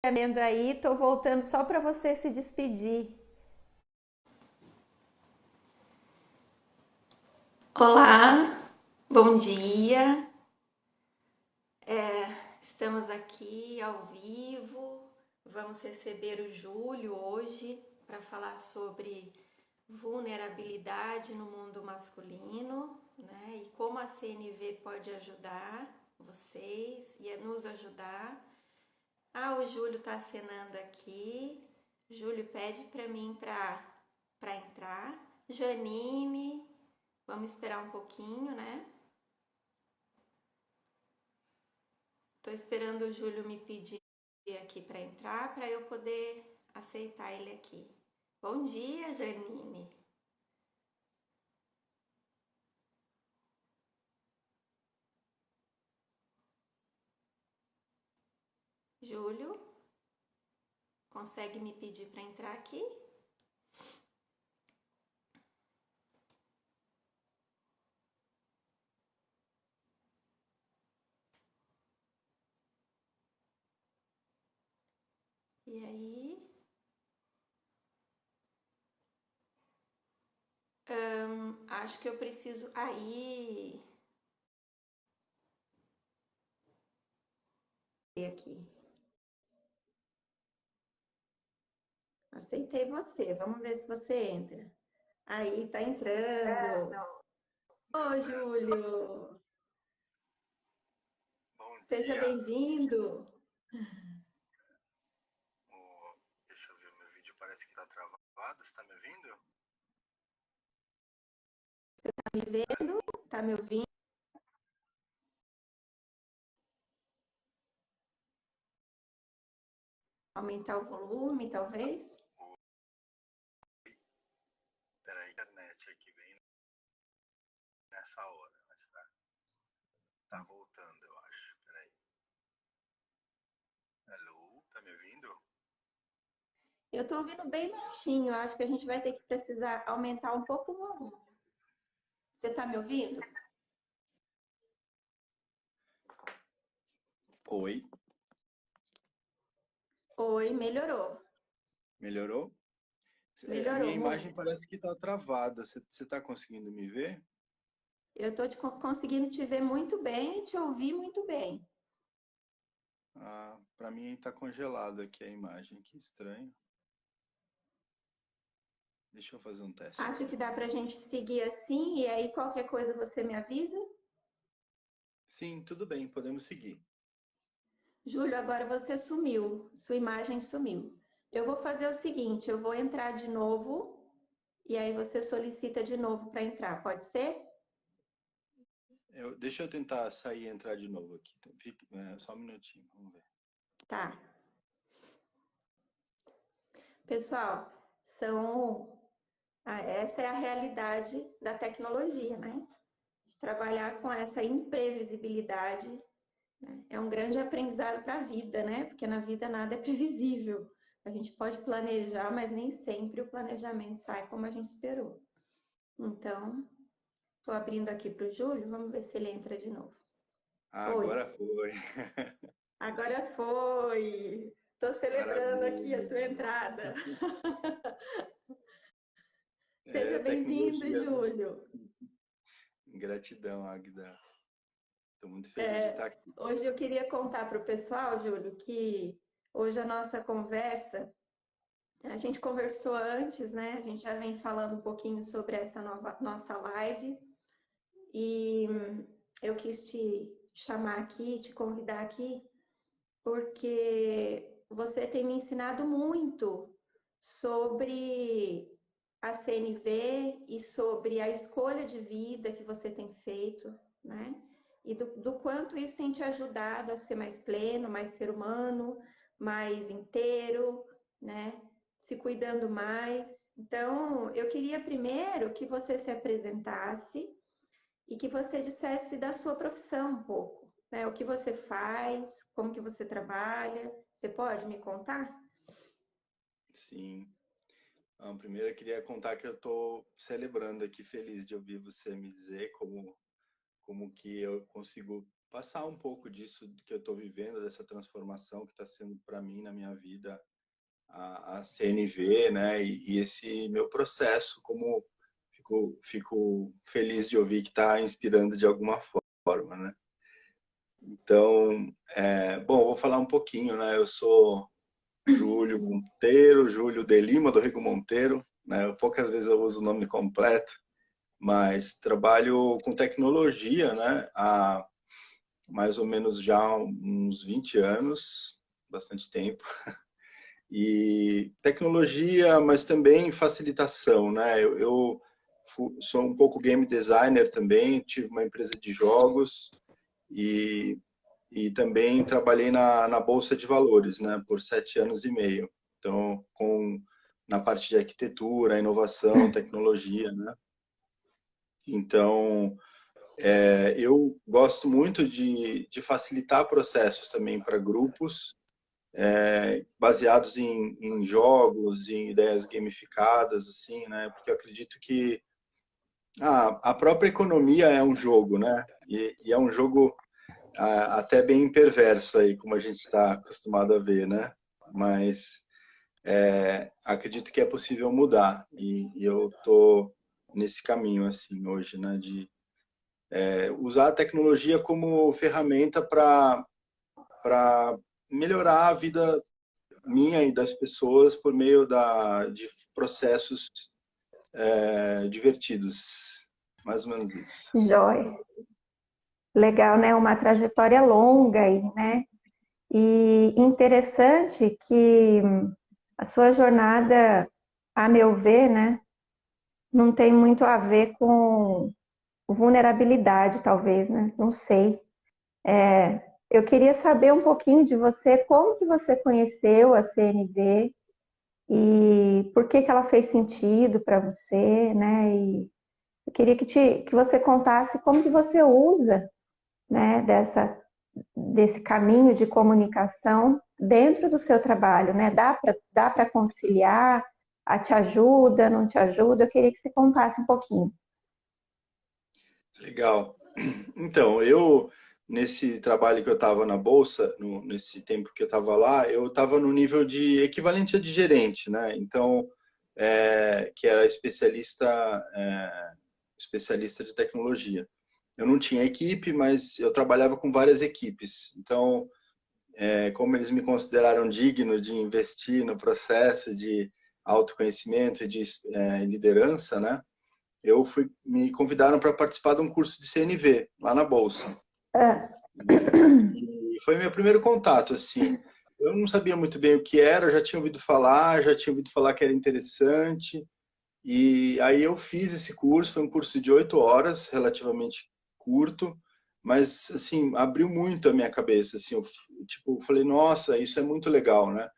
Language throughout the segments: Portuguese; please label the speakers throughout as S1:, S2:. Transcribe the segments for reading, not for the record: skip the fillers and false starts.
S1: Amendo aí, tô voltando só para você se despedir.
S2: Olá, bom dia. Estamos aqui ao vivo. Vamos receber o Júlio hoje para falar sobre vulnerabilidade no mundo masculino, né? E como a CNV pode ajudar vocês e nos ajudar. Ah, o Júlio está acenando aqui. Júlio pede para mim para entrar. Janine, vamos esperar um pouquinho, né? Tô esperando o Júlio me pedir aqui para entrar, para eu poder aceitar ele aqui. Bom dia, Janine. Júlio, consegue me pedir para entrar aqui? E aí? Acho que eu preciso. Aí. E aqui. Aceitei você. Vamos ver se você entra. Aí, tá entrando. Ô, Júlio,
S3: Bom
S2: seja
S3: dia.
S2: bem-vindo.
S3: Deixa eu ver, o meu vídeo parece que tá travado. Você tá me ouvindo?
S2: Tá me vendo? Tá me ouvindo? Aumentar o volume, talvez?
S3: Peraí, a internet aqui vem nessa hora, mas tá voltando, eu acho. Peraí. Alô, tá me ouvindo?
S2: Eu tô ouvindo bem baixinho. Acho que a gente vai ter que precisar aumentar um pouco o volume. Você tá me ouvindo?
S3: Oi,
S2: Oi, melhorou.
S3: melhorou? A minha
S2: Melhorou
S3: imagem
S2: muito.
S3: parece que tá travada. Você tá conseguindo me ver?
S2: Eu tô conseguindo te ver muito bem e te ouvir muito bem.
S3: Ah, pra mim tá congelado aqui a imagem. Que estranho. Deixa eu fazer um teste
S2: Acho
S3: aqui
S2: que dá pra
S3: novamente.
S2: gente seguir assim e aí qualquer coisa você me avisa.
S3: Sim, tudo bem, podemos seguir.
S2: Júlio, agora você sumiu. Sua imagem sumiu. Eu vou fazer o seguinte, eu vou entrar de novo e aí você solicita de novo para entrar, pode ser?
S3: Deixa eu tentar sair e entrar de novo aqui. Só um minutinho, vamos ver.
S2: Tá. Pessoal, essa é a realidade da tecnologia, né? Trabalhar com essa imprevisibilidade, né? É um grande aprendizado para a vida, né? Porque na vida nada é previsível. A gente pode planejar, mas nem sempre o planejamento sai como a gente esperou. Então, estou abrindo aqui para o Júlio, vamos ver se ele entra de novo.
S3: Ah,
S2: Oi,
S3: agora foi.
S2: agora foi! Estou celebrando aqui a sua
S3: Maravilha.
S2: entrada. Seja
S3: É
S2: bem-vindo,
S3: tecnologia, né?
S2: Júlio.
S3: Gratidão, Agda. Estou muito feliz de
S2: É,
S3: estar aqui.
S2: hoje eu queria contar para o pessoal, Júlio, que hoje a nossa conversa, a gente conversou antes, né? A gente já vem falando um pouquinho sobre essa nossa live e eu quis te chamar aqui, te convidar aqui, porque você tem me ensinado muito sobre a CNV e sobre a escolha de vida que você tem feito, né? E do quanto isso tem te ajudado a ser mais pleno, mais ser humano, mais inteiro, né? Se cuidando mais. Então, eu queria primeiro que você se apresentasse e que você dissesse da sua profissão um pouco, né? O que você faz, como que você trabalha. Você pode me contar?
S3: Sim. Primeiro eu queria contar que eu estou celebrando aqui, feliz de ouvir você me dizer como que eu consigo passar um pouco disso que eu estou vivendo, dessa transformação que está sendo para mim na minha vida a CNV, né? E esse meu processo, como fico feliz de ouvir que está inspirando de alguma forma, né? Então, bom, vou falar um pouquinho, né? Eu sou Júlio Monteiro, Júlio de Lima, do Rego Monteiro, né? Poucas vezes eu uso o nome completo, mas trabalho com tecnologia, né? Há mais ou menos já uns 20 anos, bastante tempo. E tecnologia, mas também facilitação, né? Eu sou um pouco game designer também, tive uma empresa de jogos e também trabalhei na Bolsa de Valores, né, por 7 anos e meio. Então, na parte de arquitetura, inovação, tecnologia, né? Então, eu gosto muito de facilitar processos também para grupos, baseados em jogos, em ideias gamificadas, assim, né? Porque eu acredito que a própria economia é um jogo, né? E é um jogo até bem perverso aí, como a gente está acostumado a ver, né? Mas acredito que é possível mudar e eu tô nesse caminho assim hoje, né? De usar a tecnologia como ferramenta para melhorar a vida minha e das pessoas por meio de processos divertidos, mais ou menos isso.
S1: Joia. Legal, né? Uma trajetória longa aí, né? E interessante que a sua jornada, a meu ver, né, não tem muito a ver com vulnerabilidade, talvez, né? Não sei. Eu queria saber um pouquinho de você, como que você conheceu a CNV e por que que ela fez sentido para você, né? E eu queria que você contasse como que você usa, né, desse caminho de comunicação dentro do seu trabalho, né? Dá para conciliar? Te ajuda, não te ajuda? Eu queria que você contasse um pouquinho.
S3: Legal. Então, nesse trabalho que eu estava na Bolsa, nesse tempo que eu estava lá, eu estava no nível de equivalente a de gerente, né? Então, que era especialista de tecnologia. Eu não tinha equipe, mas eu trabalhava com várias equipes. Então, como eles me consideraram digno de investir no processo de autoconhecimento e de liderança, né? Me convidaram para participar de um curso de CNV lá na Bolsa.
S1: Ah,
S3: E foi meu primeiro contato, assim. Eu não sabia muito bem o que era, já tinha ouvido falar que era interessante. E aí eu fiz esse curso, foi um curso de 8 horas, relativamente curto, mas, assim, abriu muito a minha cabeça, assim, eu falei, nossa, isso é muito legal, né?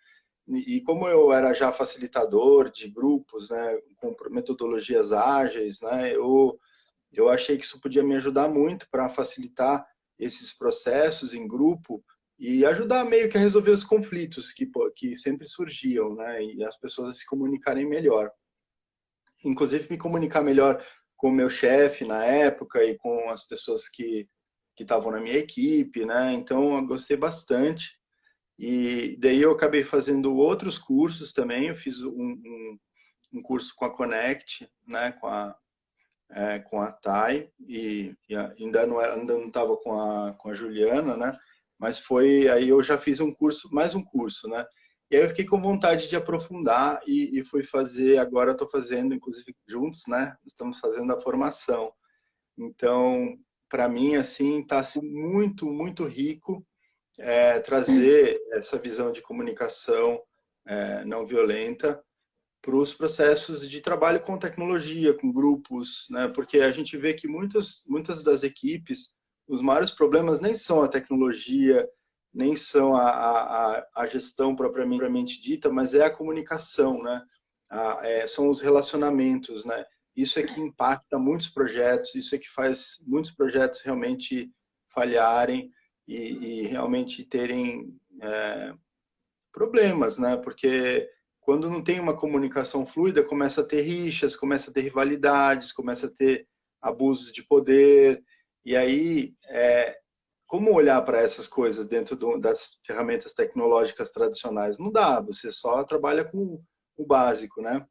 S3: E como eu era já facilitador de grupos, né, com metodologias ágeis, né, eu achei que isso podia me ajudar muito para facilitar esses processos em grupo e ajudar meio que a resolver os conflitos que sempre surgiam, né, e as pessoas a se comunicarem melhor. Inclusive me comunicar melhor com o meu chefe na época e com as pessoas que estavam na minha equipe, né? Então eu gostei bastante. E daí eu acabei fazendo outros cursos também. Eu fiz um curso com a Connect, né? Com a Thay e ainda não estava com a Juliana, né? Mas aí eu já fiz mais um curso, né? E aí eu fiquei com vontade de aprofundar e fui fazer, agora estou fazendo, inclusive juntos, né? Estamos fazendo a formação. Então, para mim, assim, está sendo muito, muito rico trazer essa visão de comunicação não violenta para os processos de trabalho com tecnologia, com grupos, né? Porque a gente vê que muitas das equipes, os maiores problemas nem são a tecnologia, nem são a gestão propriamente dita, mas é a comunicação, né? São os relacionamentos, né? Isso é que impacta muitos projetos, isso é que faz muitos projetos realmente falharem e realmente terem problemas, né? Porque quando não tem uma comunicação fluida, começa a ter rixas, começa a ter rivalidades, começa a ter abusos de poder, e aí como olhar para essas coisas dentro das ferramentas tecnológicas tradicionais? Não dá, você só trabalha com o básico, né?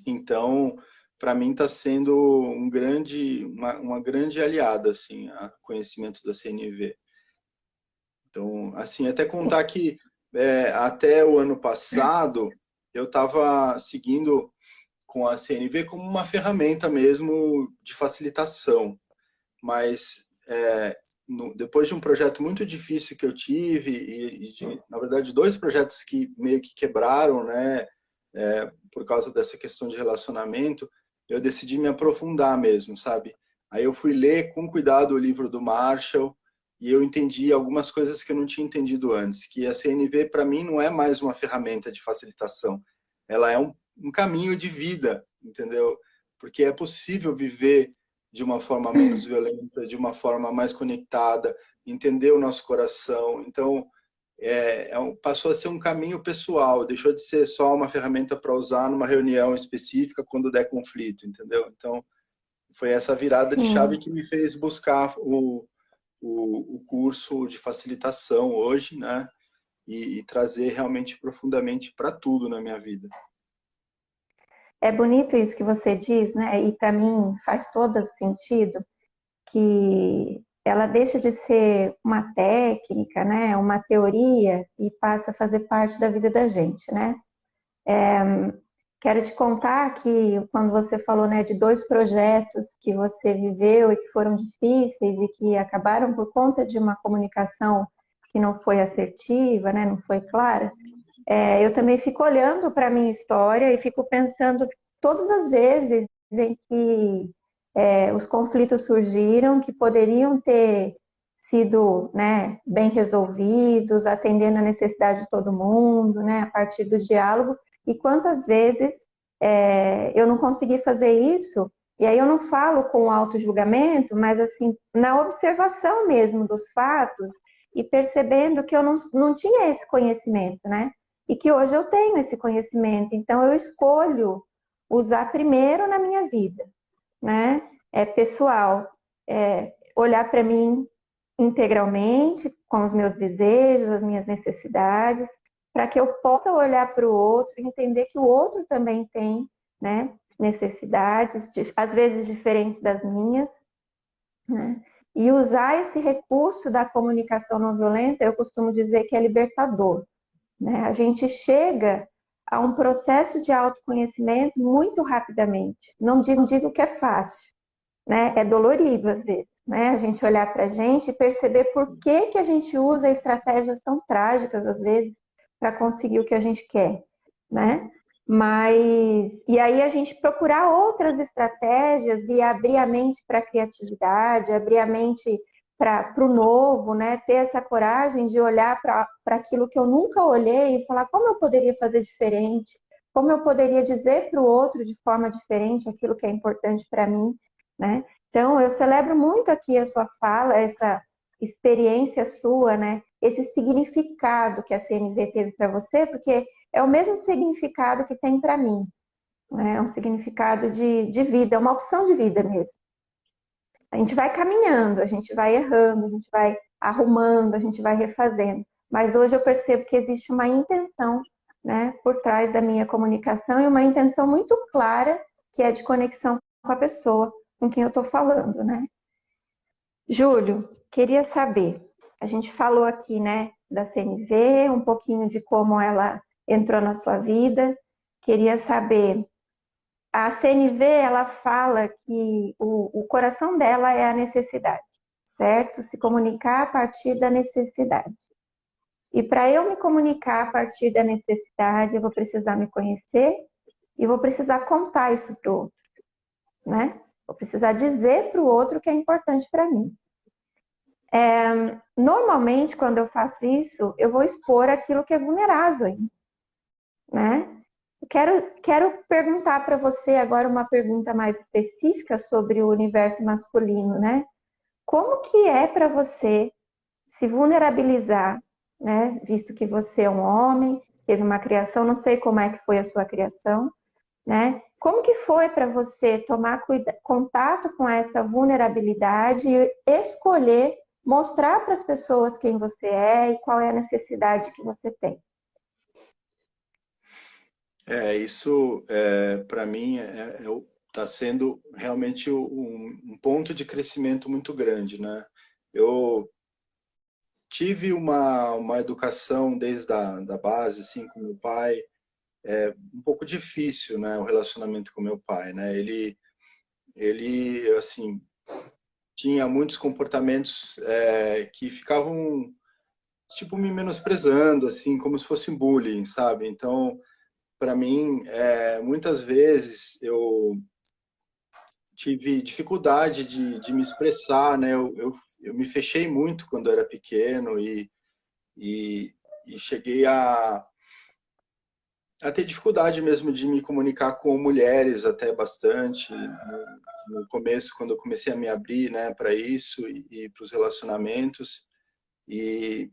S3: Então, para mim está sendo uma grande aliada, assim, a conhecimento da CNV. Então, assim, até contar que até o ano passado eu estava seguindo com a CNV como uma ferramenta mesmo de facilitação, mas depois de um projeto muito difícil que eu tive na verdade, 2 projetos que meio que quebraram, né, por causa dessa questão de relacionamento, eu decidi me aprofundar mesmo, sabe? Aí eu fui ler com cuidado o livro do Marshall e eu entendi algumas coisas que eu não tinha entendido antes, que a CNV para mim não é mais uma ferramenta de facilitação, ela é um caminho de vida, entendeu? Porque é possível viver de uma forma menos violenta, de uma forma mais conectada, entender o nosso coração. Então, passou a ser um caminho pessoal, deixou de ser só uma ferramenta para usar numa reunião específica quando der conflito, entendeu? Então, foi essa virada de chave
S1: Sim.
S3: que me fez buscar o curso de facilitação hoje, né? E trazer realmente profundamente para tudo na minha vida.
S1: É bonito isso que você diz, né? E para mim faz todo sentido que ela deixa de ser uma técnica, né? Uma teoria e passa a fazer parte da vida da gente, né? Quero te contar que quando você falou, né, de 2 projetos que você viveu e que foram difíceis e que acabaram por conta de uma comunicação que não foi assertiva, né, não foi clara, eu também fico olhando para a minha história e fico pensando todas as vezes em que os conflitos surgiram, que poderiam ter sido, né, bem resolvidos, atendendo a necessidade de todo mundo, né, a partir do diálogo, e quantas vezes eu não consegui fazer isso, e aí eu não falo com auto-julgamento, mas assim, na observação mesmo dos fatos, e percebendo que eu não tinha esse conhecimento, né? E que hoje eu tenho esse conhecimento, então eu escolho usar primeiro na minha vida, né? É pessoal, olhar para mim integralmente, com os meus desejos, as minhas necessidades, para que eu possa olhar para o outro e entender que o outro também tem, né, necessidades, às vezes diferentes das minhas, né? E usar esse recurso da comunicação não violenta, eu costumo dizer que é libertador, né? A gente chega a um processo de autoconhecimento muito rapidamente. Não digo que é fácil, né? É dolorido às vezes, né? A gente olhar para a gente e perceber por que a gente usa estratégias tão trágicas às vezes para conseguir o que a gente quer, né? E aí a gente procurar outras estratégias e abrir a mente para a criatividade, abrir a mente para o novo, né? Ter essa coragem de olhar para aquilo que eu nunca olhei e falar como eu poderia fazer diferente, como eu poderia dizer para o outro de forma diferente aquilo que é importante para mim, né? Então, eu celebro muito aqui a sua fala, essa experiência sua, né? Esse significado que a CNV teve para você, porque é o mesmo significado que tem para mim, né? É um significado de vida, é uma opção de vida mesmo. A gente vai caminhando, a gente vai errando, a gente vai arrumando, a gente vai refazendo. Mas hoje eu percebo que existe uma intenção, né, por trás da minha comunicação e uma intenção muito clara, que é de conexão com a pessoa com quem eu estou falando, né? Júlio, queria saber, a gente falou aqui, né, da CNV, um pouquinho de como ela entrou na sua vida. Queria saber, a CNV, ela fala que o coração dela é a necessidade, certo? Se comunicar a partir da necessidade. E para eu me comunicar a partir da necessidade, eu vou precisar me conhecer e vou precisar contar isso para o outro, né? Vou precisar dizer para o outro o que é importante para mim. Normalmente, quando eu faço isso, eu vou expor aquilo que é vulnerável, né? Quero perguntar para você agora uma pergunta mais específica sobre o universo masculino, né? Como que é para você se vulnerabilizar, né? Visto que você é um homem, teve uma criação, não sei como é que foi a sua criação, né? Como que foi para você tomar contato com essa vulnerabilidade e escolher mostrar para as pessoas quem você é e qual é a necessidade que você tem.
S3: Isso para mim está sendo realmente um ponto de crescimento muito grande, né? Eu tive uma educação desde da base, assim, com meu pai, um pouco difícil, né? O relacionamento com meu pai, né? Ele assim, tinha muitos comportamentos que ficavam, tipo, me menosprezando, assim, como se fosse bullying, sabe? Então, para mim, muitas vezes eu tive dificuldade de me expressar, né? Eu me fechei muito quando era pequeno e, e cheguei a ter dificuldade mesmo de me comunicar com mulheres até bastante no começo, quando eu comecei a me abrir, né, para isso e para os relacionamentos. E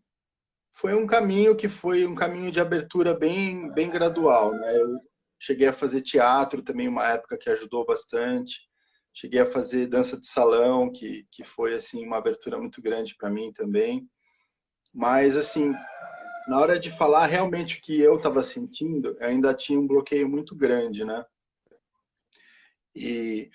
S3: foi um caminho que foi um caminho de abertura bem gradual, né? Eu cheguei a fazer teatro também, uma época que ajudou bastante. Cheguei a fazer dança de salão, que foi assim uma abertura muito grande para mim também. Mas assim, na hora de falar realmente o que eu estava sentindo, eu ainda tinha um bloqueio muito grande, né? E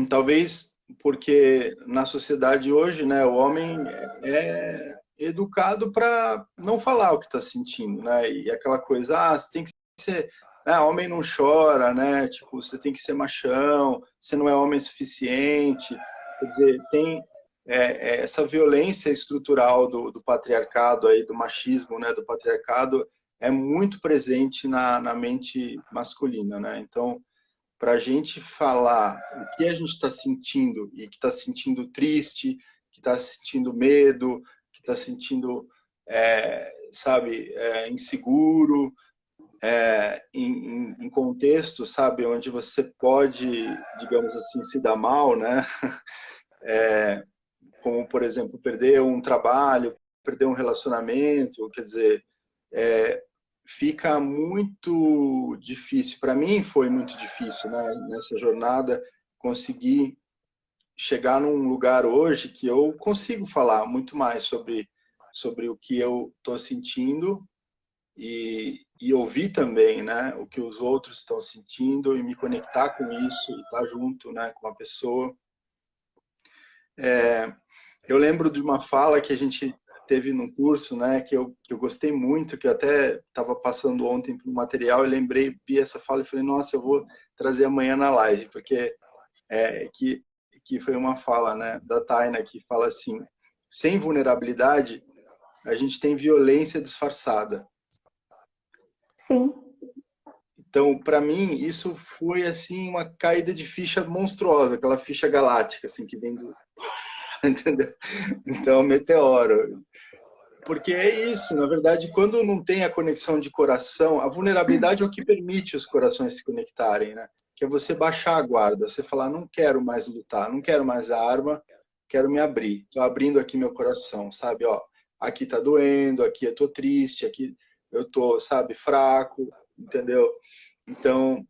S3: talvez porque na sociedade hoje, né, o homem é educado para não falar o que está sentindo, né? E aquela coisa, você tem que ser, homem não chora, né? Tipo, você tem que ser machão, você não é homem suficiente. Quer dizer, tem essa violência estrutural do patriarcado aí, do machismo, né? Do patriarcado é muito presente na mente masculina, né? Então para a gente falar o que a gente está sentindo e que está se sentindo triste, que está sentindo medo, que está sentindo, sabe, inseguro, em contexto, sabe, onde você pode, digamos assim, se dar mal, né? Como, por exemplo, perder um trabalho, perder um relacionamento, quer dizer, fica muito difícil. Para mim foi muito difícil, né, nessa jornada, conseguir chegar num lugar hoje que eu consigo falar muito mais sobre o que eu estou sentindo e ouvir também, né, o que os outros estão sentindo e me conectar com isso e estar junto, né, com a pessoa. Eu lembro de uma fala que a gente teve num curso, né, que eu gostei muito, que eu até estava passando ontem para o material e lembrei, vi essa fala e falei, nossa, eu vou trazer amanhã na live, porque que foi uma fala, né, da Taina, que fala assim, sem vulnerabilidade, a gente tem violência disfarçada.
S1: Sim.
S3: Então, para mim, isso foi assim uma caída de ficha monstruosa, aquela ficha galáctica, assim, que vem do... Entendeu? Então, meteoro. Porque é isso, na verdade, quando não tem a conexão de coração, a vulnerabilidade é o que permite os corações se conectarem, né? Que é você baixar a guarda, você falar, não quero mais lutar, não quero mais a arma, quero me abrir. Estou abrindo aqui meu coração, sabe? Ó, aqui tá doendo, aqui eu tô triste, aqui eu tô, sabe, fraco, entendeu? Então,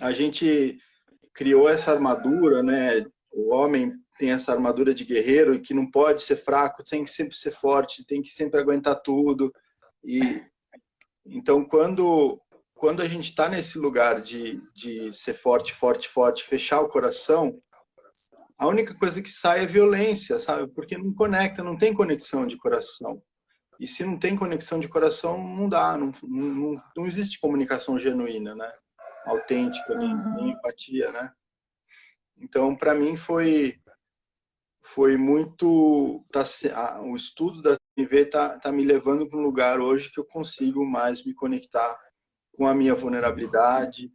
S3: a gente criou essa armadura, né? O homem tem essa armadura de guerreiro e que não pode ser fraco, tem que sempre ser forte, tem que sempre aguentar tudo. E então quando a gente está nesse lugar de ser forte, forte, forte, fechar o coração, a única coisa que sai é violência, sabe? Porque não conecta, não tem conexão de coração. E se não tem conexão de coração, não dá, não existe comunicação genuína, né? Autêntica, nem empatia, né? Então, para mim, foi muito... o estudo da CNV tá me levando para um lugar hoje que eu consigo mais me conectar com a minha vulnerabilidade.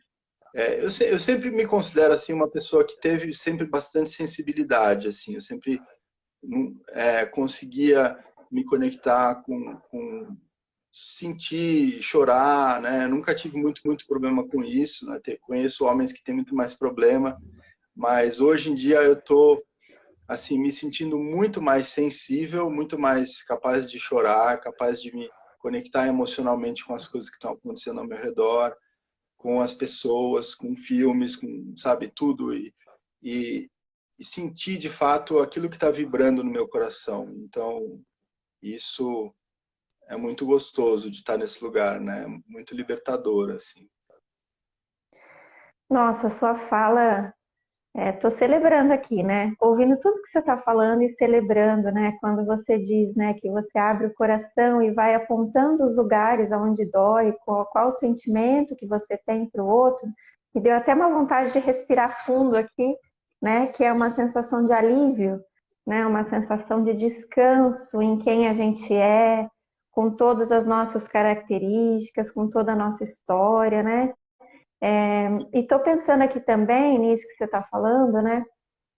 S3: Eu sempre me considero assim uma pessoa que teve sempre bastante sensibilidade. Assim, eu sempre conseguia me conectar com sentir, chorar, né? Nunca tive muito problema com isso, né? Conheço homens que têm muito mais problema, mas hoje em dia eu tô assim me sentindo muito mais sensível, muito mais capaz de chorar, capaz de me conectar emocionalmente com as coisas que estão acontecendo ao meu redor, com as pessoas, com filmes, com, sabe, tudo e e sentir de fato aquilo que está vibrando no meu coração. Então, isso é muito gostoso de estar nesse lugar, né? Muito libertador, assim.
S1: Nossa, sua fala, tô celebrando aqui, né? Ouvindo tudo que você está falando e celebrando, né? Quando você diz, né, que você abre o coração e vai apontando os lugares aonde dói, qual o sentimento que você tem para o outro, me deu até uma vontade de respirar fundo aqui, né? Que é uma sensação de alívio, né? Uma sensação de descanso em quem a gente é, com todas as nossas características, com toda a nossa história, né? E estou pensando aqui também nisso que você está falando, né?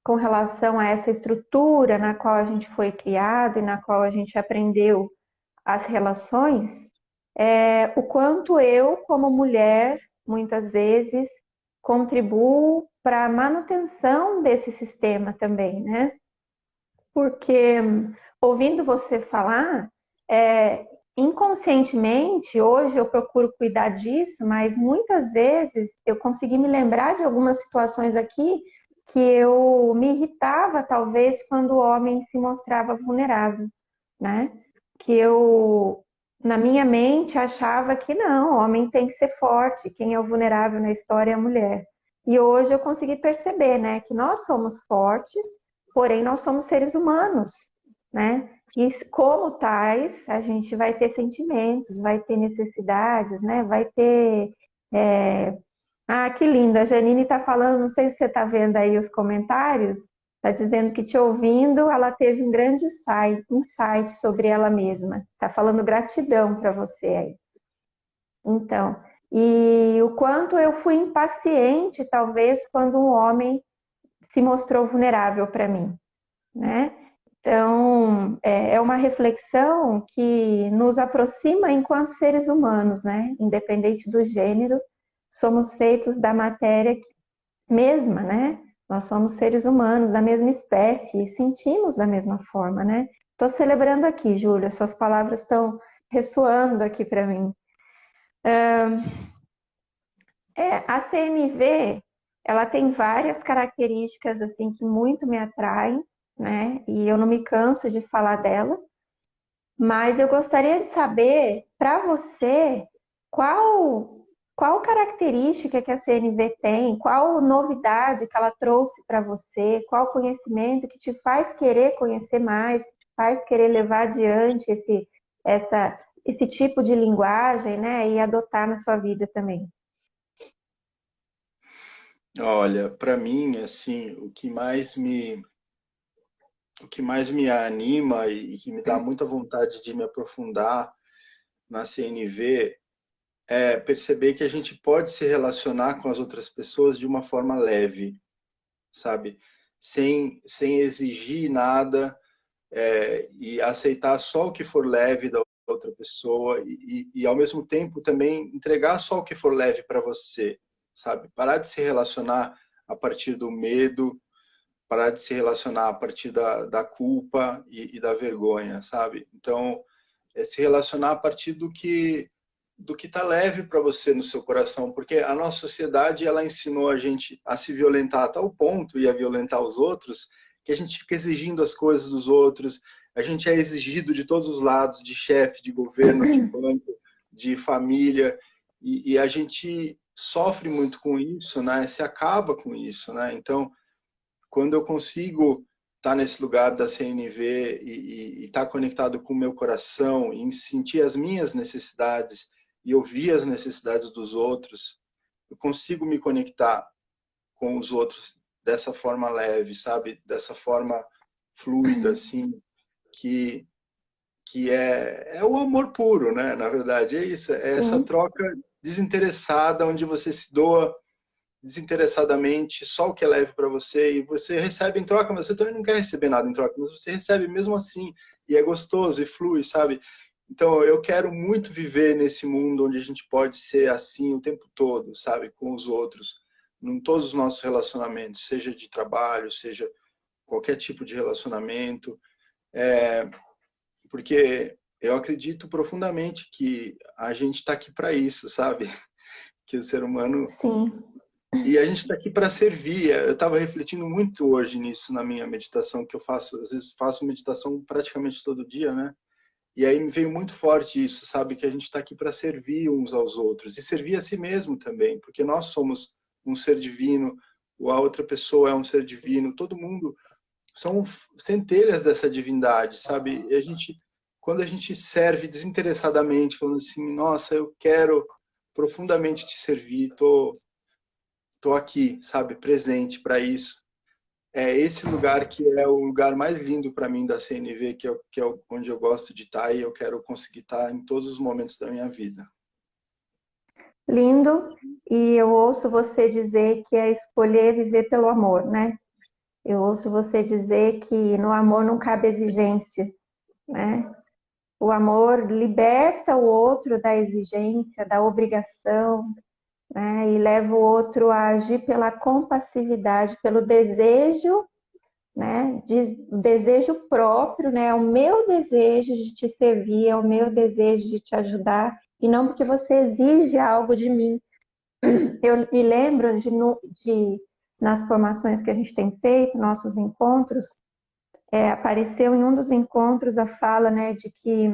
S1: Com relação a essa estrutura na qual a gente foi criado e na qual a gente aprendeu as relações, o quanto eu, como mulher, muitas vezes contribuo para a manutenção desse sistema também, né? Porque ouvindo você falar, é, inconscientemente, hoje eu procuro cuidar disso, mas muitas vezes eu consegui me lembrar de algumas situações aqui que eu me irritava, talvez, quando o homem se mostrava vulnerável, né? Que eu, na minha mente, achava que não, o homem tem que ser forte, quem é o vulnerável na história é a mulher. E hoje eu consegui perceber, né, que nós somos fortes, porém nós somos seres humanos, né? E como tais, a gente vai ter sentimentos, vai ter necessidades, né? Vai ter. é, Ah, que linda! A Janine está falando, não sei se você está vendo aí os comentários, está dizendo que te ouvindo, ela teve um grande insight sobre ela mesma. Está falando gratidão para você aí. Então, e o quanto eu fui impaciente, talvez, quando um homem se mostrou vulnerável para mim, né? Então, é uma reflexão que nos aproxima enquanto seres humanos, né? Independente do gênero, somos feitos da matéria mesma, né? Nós somos seres humanos da mesma espécie e sentimos da mesma forma, né? Estou celebrando aqui, Júlia, suas palavras estão ressoando aqui para mim. A CNV, ela tem várias características assim que muito me atraem, né? E eu não me canso de falar dela, mas eu gostaria de saber, para você, qual qual característica que a CNV tem, qual novidade que ela trouxe para você, qual conhecimento que te faz querer conhecer mais, que te faz querer levar adiante esse tipo de linguagem, né? E adotar na sua vida também.
S3: Olha, para mim, assim, o que mais me anima e que me dá muita vontade de me aprofundar na CNV é perceber que a gente pode se relacionar com as outras pessoas de uma forma leve, sabe? Sem exigir nada, e aceitar só o que for leve da outra pessoa e ao mesmo tempo também entregar só o que for leve para você, sabe? Parar de se relacionar a partir do medo, parar de se relacionar a partir da culpa e da vergonha, sabe? Então, é se relacionar a partir do que está leve para você no seu coração, porque a nossa sociedade ela ensinou a gente a se violentar a tal ponto e a violentar os outros que a gente fica exigindo as coisas dos outros, a gente é exigido de todos os lados, de chefe, de governo, de banco, de família, e a gente sofre muito com isso, né? Se acaba com isso, né? Então, quando eu consigo estar nesse lugar da CNV e estar conectado com o meu coração, e sentir as minhas necessidades e ouvir as necessidades dos outros, eu consigo me conectar com os outros dessa forma leve, sabe? Dessa forma fluida, assim, que, que é o amor puro, né? Na verdade, é isso, é essa
S1: Sim,
S3: troca desinteressada, onde você se doa desinteressadamente só o que é leve para você e você recebe em troca, mas você também não quer receber nada em troca, mas você recebe mesmo assim e é gostoso e flui, sabe? Então eu quero muito viver nesse mundo onde a gente pode ser assim o tempo todo, sabe, com os outros, em todos os nossos relacionamentos, seja de trabalho, seja qualquer tipo de relacionamento, porque eu acredito profundamente que a gente está aqui para isso, sabe? Que o ser humano
S1: sim.
S3: E a gente está aqui para servir. Eu estava refletindo muito hoje nisso na minha meditação, que eu faço, às vezes faço meditação praticamente todo dia, né? E aí me veio muito forte isso, sabe? Que a gente está aqui para servir uns aos outros e servir a si mesmo também, porque nós somos um ser divino, a outra pessoa é um ser divino, todo mundo são centelhas dessa divindade, sabe? E quando a gente serve desinteressadamente, falando assim, nossa, eu quero profundamente te servir, tô aqui, sabe? Presente para isso. É esse lugar que é o lugar mais lindo para mim da CNV, que é onde eu gosto de estar e eu quero conseguir estar em todos os momentos da minha vida.
S1: Lindo, e eu ouço você dizer que é escolher viver pelo amor, né? Eu ouço você dizer que no amor não cabe exigência, né? O amor liberta o outro da exigência, da obrigação, né? E leva o outro a agir pela compassividade, pelo desejo, né? O desejo próprio, né? É o meu desejo de te servir, é o meu desejo de te ajudar, e não porque você exige algo de mim. Eu me lembro nas formações que a gente tem feito, nossos encontros, apareceu em um dos encontros a fala, né, de que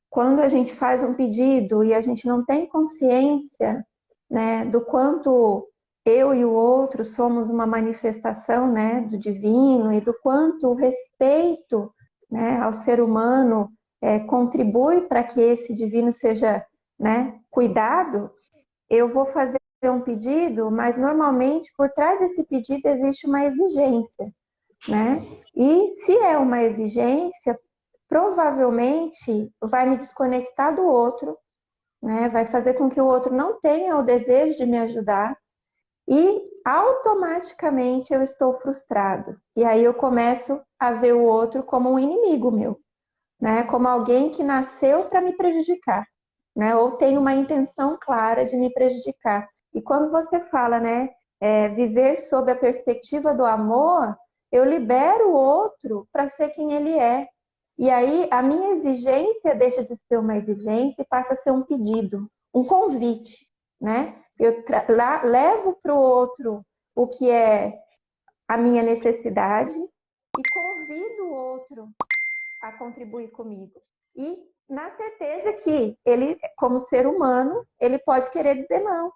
S1: quando a gente faz um pedido e a gente não tem consciência, né, do quanto eu e o outro somos uma manifestação, né, do divino, e do quanto o respeito, né, ao ser humano contribui para que esse divino seja, né, cuidado, eu vou fazer um pedido, mas normalmente por trás desse pedido existe uma exigência, né? E se é uma exigência, provavelmente vai me desconectar do outro, né? Vai fazer com que o outro não tenha o desejo de me ajudar e automaticamente eu estou frustrado. E aí eu começo a ver o outro como um inimigo meu, né? Como alguém que nasceu para me prejudicar, né? Ou tem uma intenção clara de me prejudicar. E quando você fala, né, viver sob a perspectiva do amor, eu libero o outro para ser quem ele é. E aí a minha exigência deixa de ser uma exigência e passa a ser um pedido, um convite, né? Eu levo para o outro o que é a minha necessidade e convido o outro a contribuir comigo. E na certeza que ele, como ser humano, ele pode querer dizer não.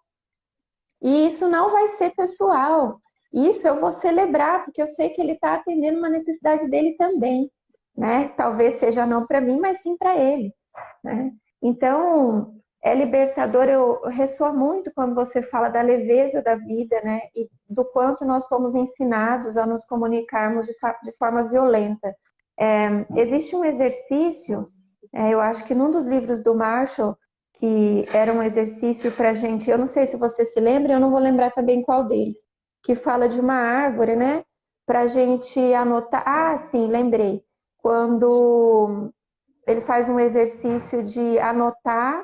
S1: E isso não vai ser pessoal. Isso eu vou celebrar, porque eu sei que ele está atendendo uma necessidade dele também, né? Talvez seja não para mim, mas sim para ele, né? Então, é libertador. Eu ressoo muito quando você fala da leveza da vida, né? E do quanto nós fomos ensinados a nos comunicarmos de forma violenta. Existe um exercício, eu acho que num dos livros do Marshall, que era um exercício para gente, eu não sei se você se lembra, eu não vou lembrar também qual deles, que fala de uma árvore, né? Para gente anotar. Ah, sim, lembrei. Quando ele faz um exercício de anotar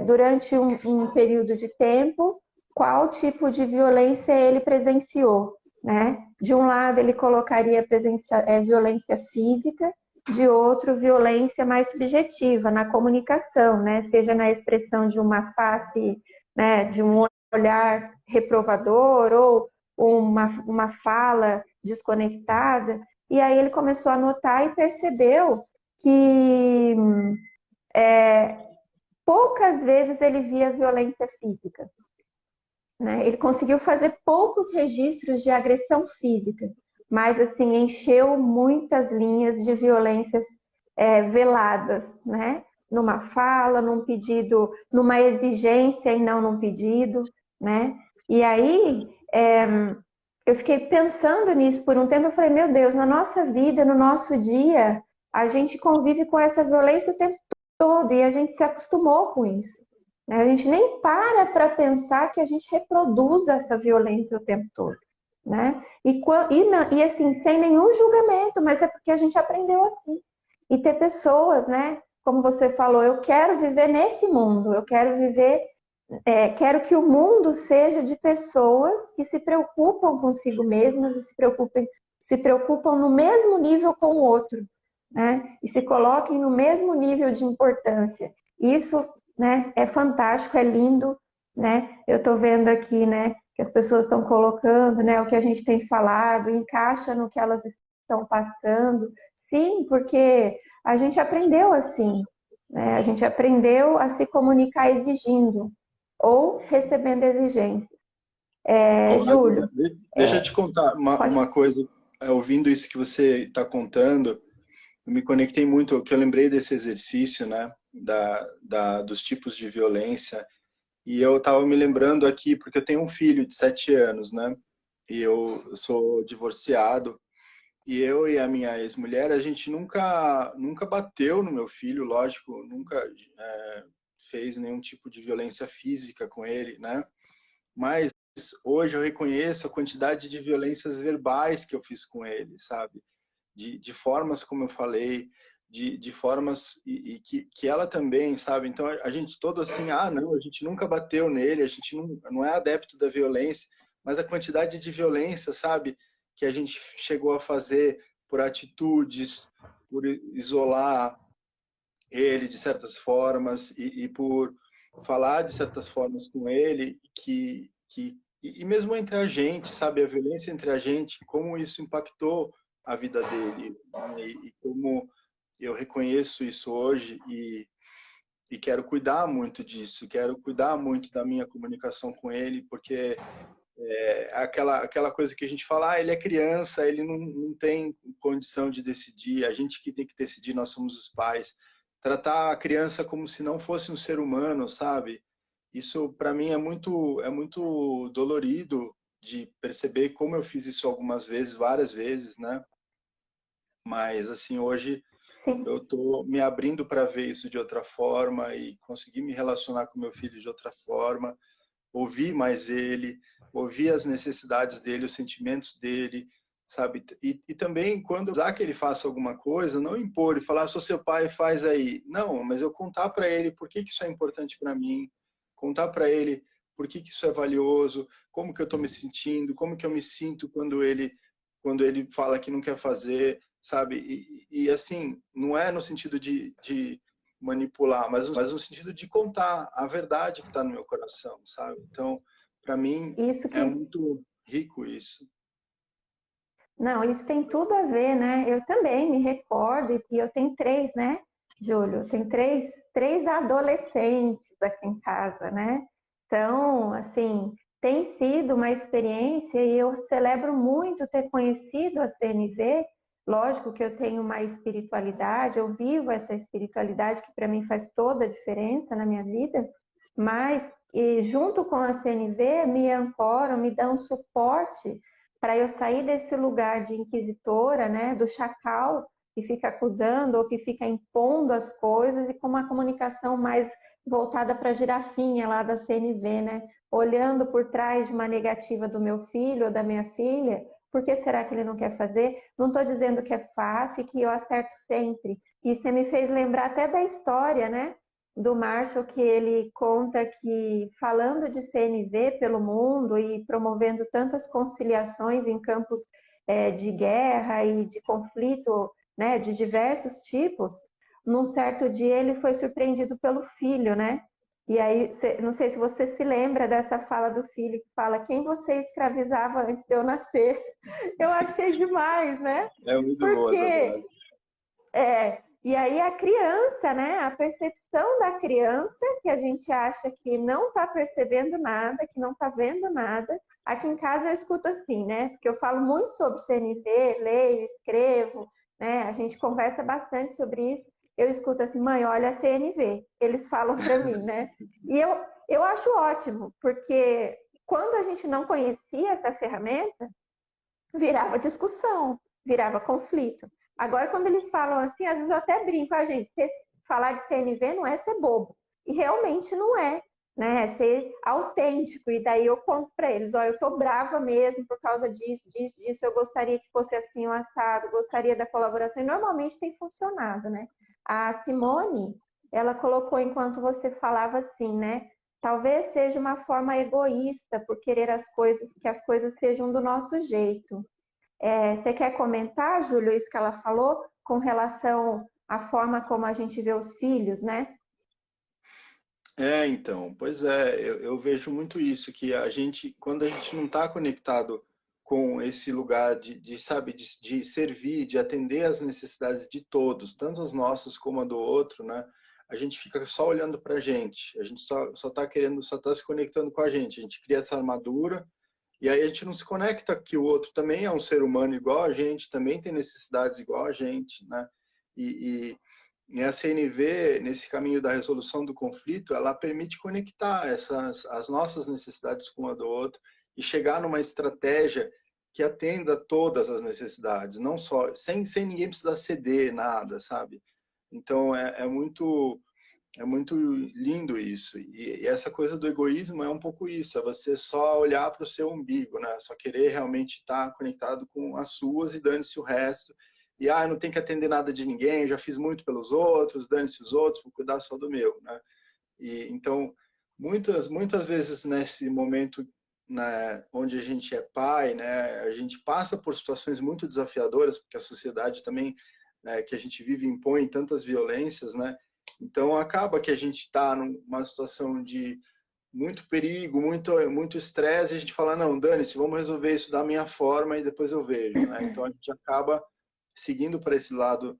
S1: durante um período de tempo qual tipo de violência ele presenciou, né? De um lado ele colocaria violência física, de outro violência mais subjetiva na comunicação, né? Seja na expressão de uma face, né? De um olhar reprovador ou uma fala desconectada. E aí ele começou a notar e percebeu que poucas vezes ele via violência física, né? Ele conseguiu fazer poucos registros de agressão física, mas assim encheu muitas linhas de violências veladas, né? Numa fala, num pedido, numa exigência e não num pedido, né? E aí eu fiquei pensando nisso por um tempo. Eu falei, meu Deus, na nossa vida, no nosso dia, a gente convive com essa violência o tempo todo e a gente se acostumou com isso. A gente nem para pensar que a gente reproduz essa violência o tempo todo, né? E assim, sem nenhum julgamento, mas é porque a gente aprendeu assim. E ter pessoas, né? Como você falou, eu quero viver nesse mundo, eu quero viver, quero que o mundo seja de pessoas que se preocupam consigo mesmas e se preocupam no mesmo nível com o outro, né? E se coloquem no mesmo nível de importância. Isso, né, é fantástico, é lindo, né? Eu estou vendo aqui, né, que as pessoas estão colocando, né, o que a gente tem falado, encaixa no que elas estão passando. Sim, porque a gente aprendeu assim, né? A gente aprendeu a se comunicar exigindo ou recebendo exigências.
S3: Ô, Adina,
S1: Júlio,
S3: deixa eu te contar
S1: pode.
S3: uma coisa. Ouvindo isso que você está contando, eu me conectei muito, que eu lembrei desse exercício, né, dos tipos de violência. E eu estava me lembrando aqui, porque eu tenho um filho de 7 anos, né? E eu sou divorciado. E eu e a minha ex-mulher, a gente nunca bateu no meu filho, lógico, nunca fez nenhum tipo de violência física com ele, né? Mas hoje eu reconheço a quantidade de violências verbais que eu fiz com ele, sabe? De formas como eu falei, de formas e que ela também, sabe? Então a gente todo assim, não, a gente nunca bateu nele, a gente não é adepto da violência, mas a quantidade de violência, sabe? Que a gente chegou a fazer por atitudes, por isolar ele de certas formas e por falar de certas formas com ele e mesmo entre a gente, sabe, a violência entre a gente, como isso impactou a vida dele, né? E como eu reconheço isso hoje e quero cuidar muito disso, quero cuidar muito da minha comunicação com ele, porque aquela coisa que a gente fala, ele é criança, ele não tem condição de decidir, a gente que tem que decidir, nós somos os pais. Tratar a criança como se não fosse um ser humano, sabe? Isso para mim é muito dolorido de perceber como eu fiz isso algumas vezes, várias vezes, né? Mas assim, hoje
S1: Sim.
S3: eu estou me abrindo para ver isso de outra forma e conseguir me relacionar com meu filho de outra forma, ouvir mais ele, ouvir as necessidades dele, os sentimentos dele, sabe? E também, quando usar que ele faça alguma coisa, não impor e falar, sou seu pai, faz aí. Não, mas eu contar para ele por que isso é importante para mim, contar para ele por que isso é valioso, como que eu estou me sentindo, como que eu me sinto quando ele fala que não quer fazer, sabe? Assim, não é no sentido de manipular, mas no sentido de contar a verdade que está no meu coração, sabe? Então, para mim,
S1: Isso
S3: é
S1: que.
S3: muito rico isso.
S1: Não, isso tem tudo a ver, né? Eu também me recordo, e eu tenho três, né, Júlio? Tem três adolescentes aqui em casa, né? Então, assim, tem sido uma experiência e eu celebro muito ter conhecido a CNV. Lógico que eu tenho uma espiritualidade, eu vivo essa espiritualidade que para mim faz toda a diferença na minha vida, mas e junto com a CNV me ancoram, me dão suporte para eu sair desse lugar de inquisitora, né, do chacal que fica acusando ou que fica impondo as coisas e com uma comunicação mais voltada para a girafinha lá da CNV, né, olhando por trás de uma negativa do meu filho ou da minha filha, por que será que ele não quer fazer? Não estou dizendo que é fácil e que eu acerto sempre. E você me fez lembrar até da história, né? Do Marshall, que ele conta que, falando de CNV pelo mundo e promovendo tantas conciliações em campos de guerra e de conflito, né, de diversos tipos, num certo dia ele foi surpreendido pelo filho, né? E aí, não sei se você se lembra dessa fala do filho, que fala: quem você escravizava antes de eu nascer? Eu achei demais, né?
S3: É muito boa essa
S1: Porque
S3: frase.
S1: e aí a criança, né? A percepção da criança, que a gente acha que não está percebendo nada, que não está vendo nada. Aqui em casa eu escuto assim, né? Porque eu falo muito sobre CNV, leio, escrevo, né? A gente conversa bastante sobre isso. Eu escuto assim, mãe, olha a CNV. Eles falam para mim, né? E eu acho ótimo, porque quando a gente não conhecia essa ferramenta, virava discussão, virava conflito. Agora, quando eles falam assim, às vezes eu até brinco, a gente, falar de CNV não é ser bobo. E realmente não é, né? É ser autêntico. E daí eu conto para eles, ó, eu tô brava mesmo por causa disso, disso, disso, eu gostaria que fosse assim o assado, gostaria da colaboração. E normalmente tem funcionado, né? A Simone, ela colocou enquanto você falava assim, né? Talvez seja uma forma egoísta por querer que as coisas sejam do nosso jeito. Você quer comentar, Júlio, isso que ela falou com relação à forma como a gente vê os filhos, né?
S3: Então, pois é, eu vejo muito isso, que a gente, quando a gente não está conectado com esse lugar sabe, de servir, de atender às necessidades de todos, tanto as nossas como a do outro, né? A gente fica só olhando para a gente só está querendo, só está se conectando com a gente cria essa armadura, e aí a gente não se conecta que o outro também é um ser humano igual a gente, também tem necessidades igual a gente, né? E a CNV, nesse caminho da resolução do conflito, ela permite conectar as nossas necessidades com a do outro e chegar numa estratégia que atenda todas as necessidades, não só, sem ninguém precisar ceder nada, sabe? Então, é muito lindo isso. E essa coisa do egoísmo é um pouco isso, é você só olhar para o seu umbigo, né? Só querer realmente estar conectado com as suas e dane-se o resto. E, eu não tenho que atender nada de ninguém, já fiz muito pelos outros, dane-se os outros, vou cuidar só do meu, né? E, então, muitas vezes nesse momento, né, onde a gente é pai, né, a gente passa por situações muito desafiadoras, porque a sociedade também, né, que a gente vive impõe tantas violências, né? Então acaba que a gente está numa situação de muito perigo, muito estresse, e a gente fala, não, dane-se, vamos resolver isso da minha forma e depois eu vejo, né? Então a gente acaba seguindo para esse lado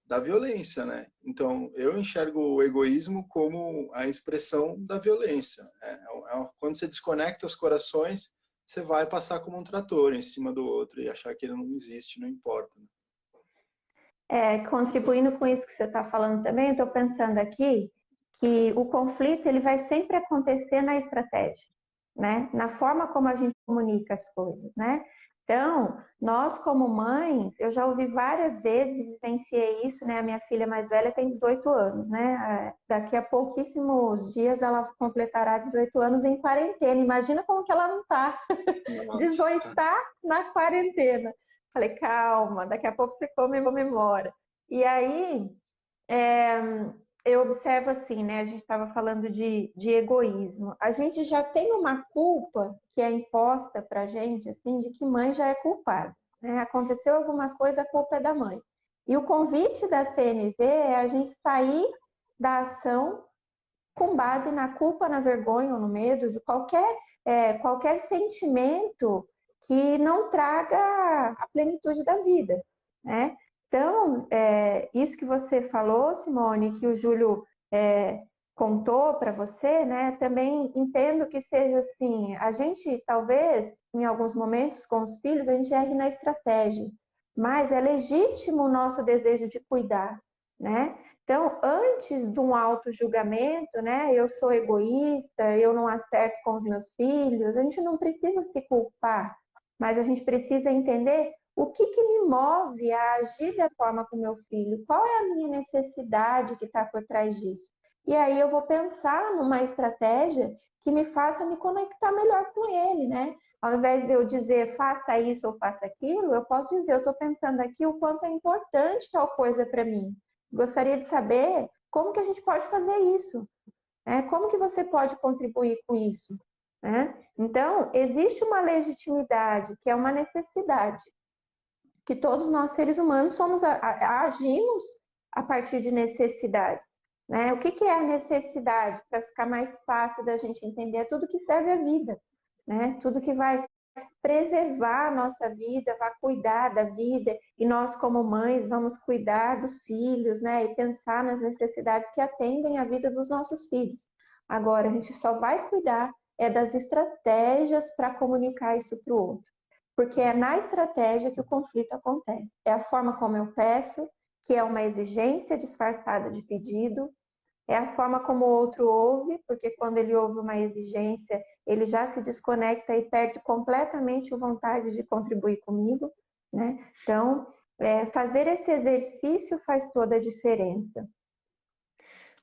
S3: da violência, né? Então eu enxergo o egoísmo como a expressão da violência. Quando você desconecta os corações, você vai passar como um trator em cima do outro e achar que ele não existe, não importa, né?
S1: Contribuindo com isso que você está falando também, estou pensando aqui que o conflito ele vai sempre acontecer na estratégia, né? Na forma como a gente comunica as coisas, né? Então, nós como mães, eu já ouvi várias vezes e vivenciei isso, né? A minha filha mais velha tem 18 anos, né? Daqui a pouquíssimos dias ela completará 18 anos em quarentena. Imagina como que ela não está.
S3: Nossa.
S1: 18 na quarentena. Falei, calma, daqui a pouco você comemora. E aí, é, eu observo assim, né? A gente estava falando de egoísmo. A gente já tem uma culpa que é imposta pra gente, assim, de que mãe já é culpada, né? Aconteceu alguma coisa, a culpa é da mãe. E o convite da CNV é a gente sair da ação com base na culpa, na vergonha ou no medo de qualquer sentimento que não traga a plenitude da vida, né? Então, isso que você falou, Simone, que o Júlio contou para você, né? Também entendo que seja assim, a gente talvez, em alguns momentos com os filhos, a gente erre na estratégia, mas é legítimo o nosso desejo de cuidar, né? Então, antes de um auto-julgamento, né? Eu sou egoísta, eu não acerto com os meus filhos, a gente não precisa se culpar, mas a gente precisa entender o que me move a agir da forma com meu filho, qual é a minha necessidade que está por trás disso. E aí eu vou pensar numa estratégia que me faça me conectar melhor com ele, né? Ao invés de eu dizer faça isso ou faça aquilo, eu posso dizer, eu estou pensando aqui o quanto é importante tal coisa para mim. Gostaria de saber como que a gente pode fazer isso, né? Como que você pode contribuir com isso, né? Então, existe uma legitimidade que é uma necessidade, que todos nós seres humanos agimos a partir de necessidades, né? O que é a necessidade? Para ficar mais fácil da gente entender, é tudo que serve à vida, né? Tudo que vai preservar a nossa vida, vai cuidar da vida, e nós como mães vamos cuidar dos filhos, né? E pensar nas necessidades que atendem a vida dos nossos filhos. Agora, a gente só vai cuidar das estratégias para comunicar isso para o outro. Porque é na estratégia que o conflito acontece. É a forma como eu peço, que é uma exigência disfarçada de pedido, é a forma como o outro ouve, porque quando ele ouve uma exigência, ele já se desconecta e perde completamente a vontade de contribuir comigo, né? Então, fazer esse exercício faz toda a diferença.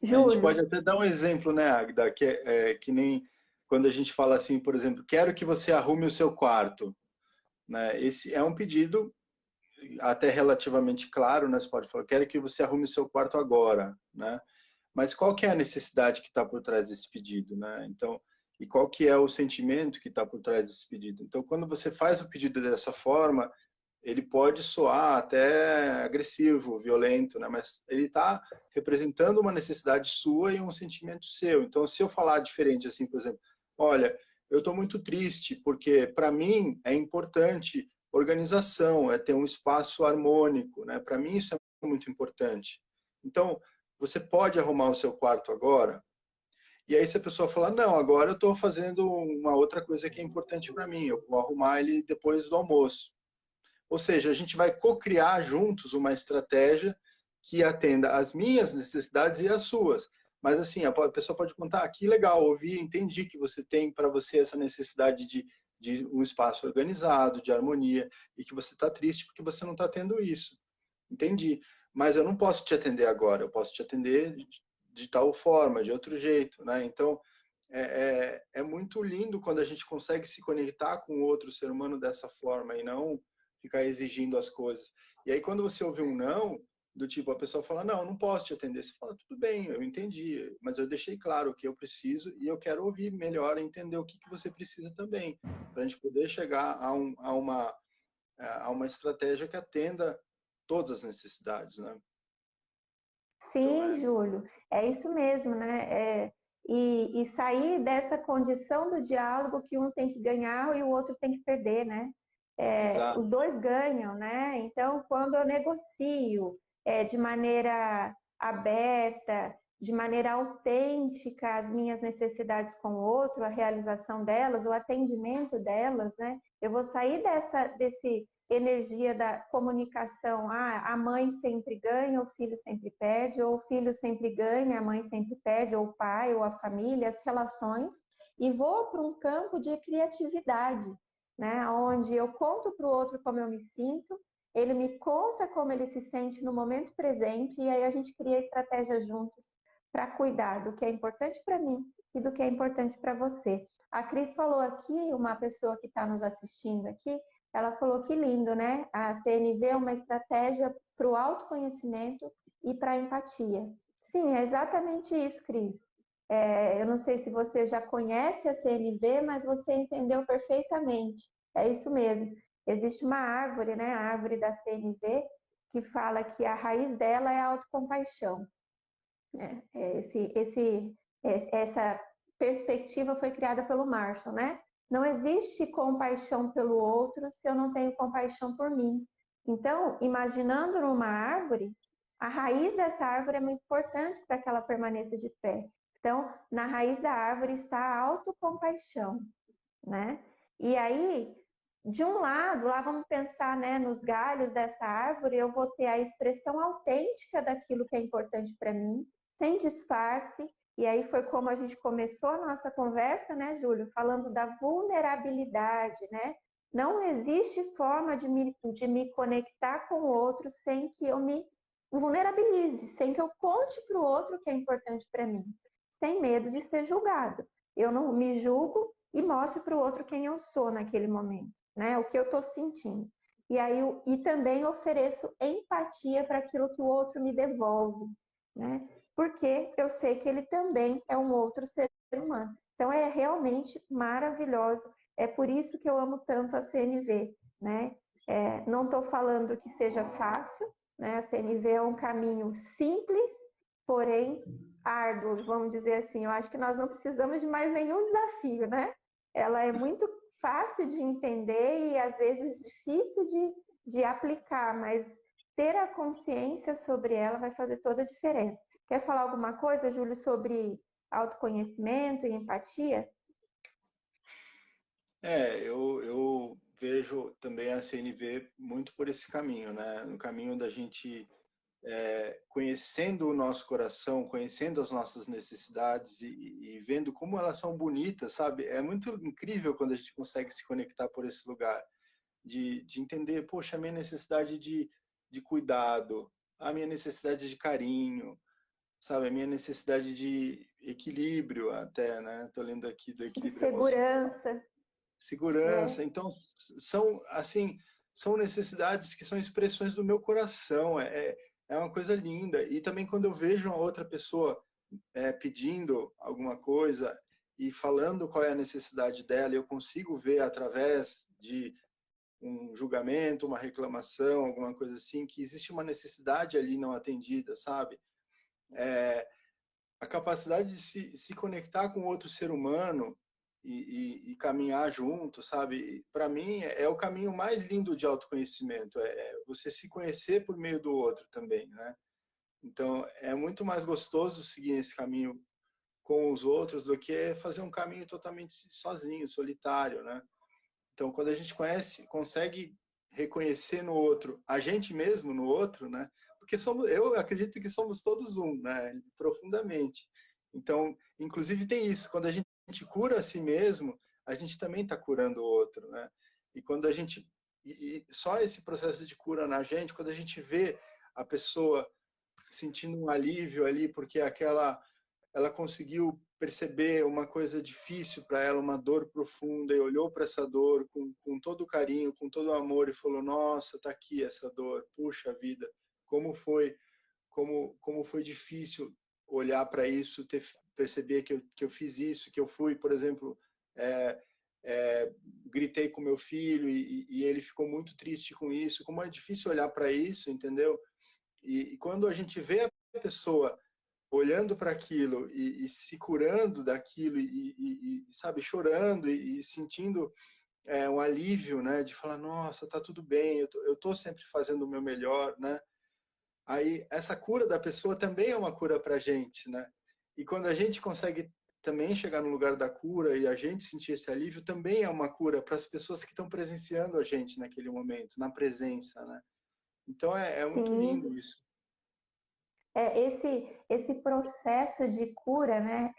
S3: A gente pode
S1: Júlio,
S3: até dar um exemplo, né, Agda, que nem quando a gente fala assim, por exemplo, quero que você arrume o seu quarto, né? Esse é um pedido até relativamente claro, né? Você pode falar, quero que você arrume o seu quarto agora, né? Mas qual que é a necessidade que está por trás desse pedido, né? Então, e qual que é o sentimento que está por trás desse pedido? Então, quando você faz o pedido dessa forma, ele pode soar até agressivo, violento, né? Mas ele está representando uma necessidade sua e um sentimento seu. Então, se eu falar diferente, assim, por exemplo, olha, eu estou muito triste porque, para mim, é importante organização, é ter um espaço harmônico, né? Para mim, isso é muito importante. Então, você pode arrumar o seu quarto agora? E aí, se a pessoa falar, não, agora eu estou fazendo uma outra coisa que é importante para mim, eu vou arrumar ele depois do almoço. Ou seja, a gente vai co-criar juntos uma estratégia que atenda às minhas necessidades e às suas. Mas assim, a pessoa pode contar, que legal, ouvi, entendi que você tem para você essa necessidade de um espaço organizado, de harmonia, e que você está triste porque você não está tendo isso. Entendi. Mas eu não posso te atender agora, eu posso te atender de tal forma, de outro jeito, né? Então, é muito lindo quando a gente consegue se conectar com o outro ser humano dessa forma e não ficar exigindo as coisas. E aí, quando você ouve um não, do tipo, a pessoa fala, não, eu não posso te atender. Você fala, tudo bem, eu entendi, mas eu deixei claro o que eu preciso e eu quero ouvir melhor e entender o que você precisa também, para a gente poder chegar a uma estratégia que atenda todas as necessidades, né? Então,
S1: Sim, Júlio, é isso mesmo, né? E sair dessa condição do diálogo que um tem que ganhar e o outro tem que perder, né?
S3: exato.
S1: Os dois ganham, né? Então, quando eu negocio de maneira aberta, de maneira autêntica as minhas necessidades com o outro, a realização delas, o atendimento delas, né? Eu vou sair desse energia da comunicação, a mãe sempre ganha, o filho sempre perde, ou o filho sempre ganha, a mãe sempre perde, ou o pai, ou a família, as relações, e vou para um campo de criatividade, né? Onde eu conto para o outro como eu me sinto, ele me conta como ele se sente no momento presente, e aí a gente cria estratégias juntos para cuidar do que é importante para mim e do que é importante para você. A Cris falou aqui, uma pessoa que está nos assistindo aqui, ela falou que lindo, né? A CNV é uma estratégia para o autoconhecimento e para a empatia. Sim, é exatamente isso, Cris. Eu não sei se você já conhece a CNV, mas você entendeu perfeitamente. É isso mesmo. Existe uma árvore, né? A árvore da CNV, que fala que a raiz dela é a autocompaixão. Essa perspectiva foi criada pelo Marshall, né? Não existe compaixão pelo outro se eu não tenho compaixão por mim. Então, imaginando numa árvore, a raiz dessa árvore é muito importante para que ela permaneça de pé. Então, na raiz da árvore está a autocompaixão, né? E aí, de um lado, lá vamos pensar, né, nos galhos dessa árvore, eu vou ter a expressão autêntica daquilo que é importante para mim, sem disfarce. E aí foi como a gente começou a nossa conversa, né, Júlio, falando da vulnerabilidade, né? Não existe forma de me conectar com o outro sem que eu me vulnerabilize, sem que eu conte para o outro o que é importante para mim, sem medo de ser julgado. Eu não me julgo e mostro para o outro quem eu sou naquele momento, né? O que eu estou sentindo. E aí e também ofereço empatia para aquilo que o outro me devolve, né? Porque eu sei que ele também é um outro ser humano. Então é realmente maravilhoso. É por isso que eu amo tanto a CNV, né? Não estou falando que seja fácil, né? A CNV é um caminho simples, porém árduo, vamos dizer assim. Eu acho que nós não precisamos de mais nenhum desafio, né? Ela é muito fácil de entender e às vezes difícil de aplicar, mas ter a consciência sobre ela vai fazer toda a diferença. Quer falar alguma coisa, Júlio, sobre autoconhecimento e empatia?
S3: Eu vejo também a CNV muito por esse caminho, né? No caminho da gente conhecendo o nosso coração, conhecendo as nossas necessidades e vendo como elas são bonitas, sabe? É muito incrível quando a gente consegue se conectar por esse lugar, de entender, poxa, a minha necessidade de cuidado, a minha necessidade de carinho, sabe? A minha necessidade de equilíbrio até, né? Estou lendo aqui do
S1: De
S3: equilíbrio emocional.
S1: segurança,
S3: Segurança.
S1: né?
S3: Então, são, assim, são necessidades que são expressões do meu coração. É uma coisa linda. E também quando eu vejo uma outra pessoa pedindo alguma coisa e falando qual é a necessidade dela, eu consigo ver através um julgamento, uma reclamação, alguma coisa assim, que existe uma necessidade ali não atendida, sabe? A capacidade de se conectar com outro ser humano e caminhar junto, sabe? Para mim, é o caminho mais lindo de autoconhecimento, você se conhecer por meio do outro também, né? Então, é muito mais gostoso seguir esse caminho com os outros do que fazer um caminho totalmente sozinho, solitário, né? Então, quando a gente consegue reconhecer no outro, a gente mesmo no outro, né? Porque eu acredito que somos todos um, né? Profundamente. Então, inclusive tem isso, quando a gente cura a si mesmo, a gente também está curando o outro, né? E quando a gente só esse processo de cura na gente, quando a gente vê a pessoa sentindo um alívio ali, porque ela conseguiu perceber uma coisa difícil para ela, uma dor profunda, e olhou para essa dor com todo o carinho, com todo o amor, e falou: nossa, tá aqui essa dor, puxa vida, como foi, como foi difícil olhar para isso, perceber que eu fiz isso, que eu fui, por exemplo, gritei com meu filho e ele ficou muito triste com isso, como é difícil olhar para isso, entendeu? E quando a gente vê a pessoa olhando para aquilo se curando daquilo sabe, chorando sentindo um alívio, né, de falar: nossa, tá tudo bem, eu tô sempre fazendo o meu melhor, né? Aí essa cura da pessoa também é uma cura para a gente, né? E quando a gente consegue também chegar no lugar da cura e a gente sentir esse alívio, também é uma cura para as pessoas que estão presenciando a gente naquele momento, na presença, né? Então é muito lindo
S1: Sim,
S3: isso.
S1: esse processo de cura, né,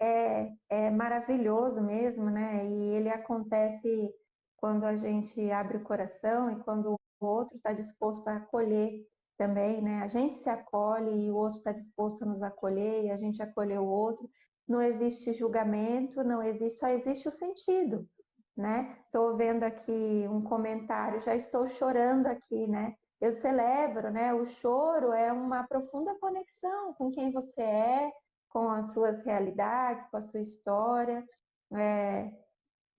S1: é maravilhoso mesmo, né? E ele acontece quando a gente abre o coração e quando o outro está disposto a acolher também, né? A gente se acolhe e o outro está disposto a nos acolher e a gente acolher o outro. Não existe julgamento, não existe, só existe o sentido, né? Estou vendo aqui um comentário, já estou chorando aqui, né? Eu celebro, né? O choro é uma profunda conexão com quem você é, com as suas realidades, com a sua história. É,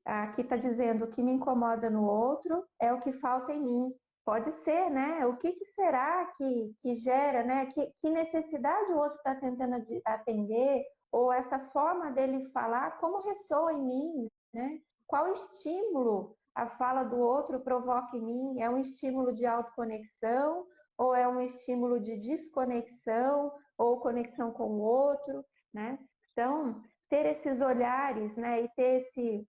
S1: aqui está dizendo: o que me incomoda no outro é o que falta em mim. Pode ser, né? O que será que gera, né? Que necessidade o outro está tentando atender? Ou essa forma dele falar, como ressoa em mim, né? Qual estímulo a fala do outro provoca em mim? É um estímulo de autoconexão ou é um estímulo de desconexão ou conexão com o outro, né? Então, ter esses olhares, né? E ter esse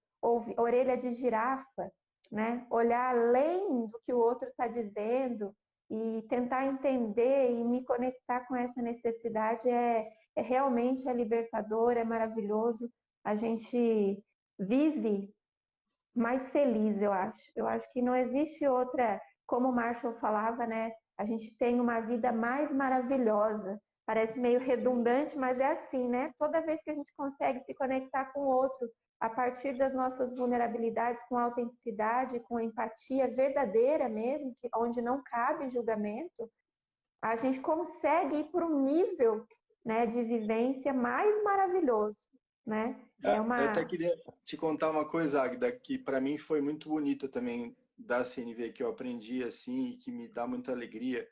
S1: orelha de girafa, né? Olhar além do que o outro está dizendo e tentar entender e me conectar com essa necessidade é realmente libertador, é maravilhoso. A gente vive mais feliz, eu acho. Eu acho que não existe outra, como o Marshall falava, né? A gente tem uma vida mais maravilhosa. Parece meio redundante, mas é assim, né? Toda vez que a gente consegue se conectar com o outro a partir das nossas vulnerabilidades, com autenticidade, com empatia verdadeira mesmo, onde não cabe julgamento, a gente consegue ir para um nível, né, de vivência mais maravilhoso, né? É
S3: Eu até
S1: uma
S3: queria te contar uma coisa, Agda, que para mim foi muito bonita também da CNV, que eu aprendi assim e que me dá muita alegria,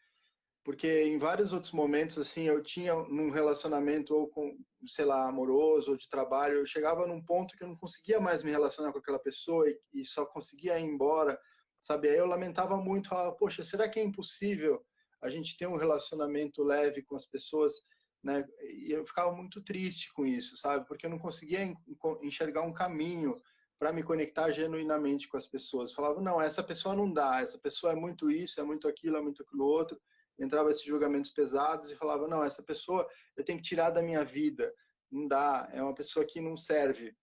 S3: porque em vários outros momentos assim eu tinha num relacionamento ou com, sei lá, amoroso ou de trabalho, eu chegava num ponto que eu não conseguia mais me relacionar com aquela pessoa e só conseguia ir embora, sabe? Aí eu lamentava muito, falava: poxa, será que é impossível a gente ter um relacionamento leve com as pessoas, né? E eu ficava muito triste com isso, sabe? Porque eu não conseguia enxergar um caminho para me conectar genuinamente com as pessoas. Eu falava: não, essa pessoa não dá, essa pessoa é muito isso, é muito aquilo outro. Entrava esses julgamentos pesados e falava: não, essa pessoa eu tenho que tirar da minha vida, não dá, é uma pessoa que não serve.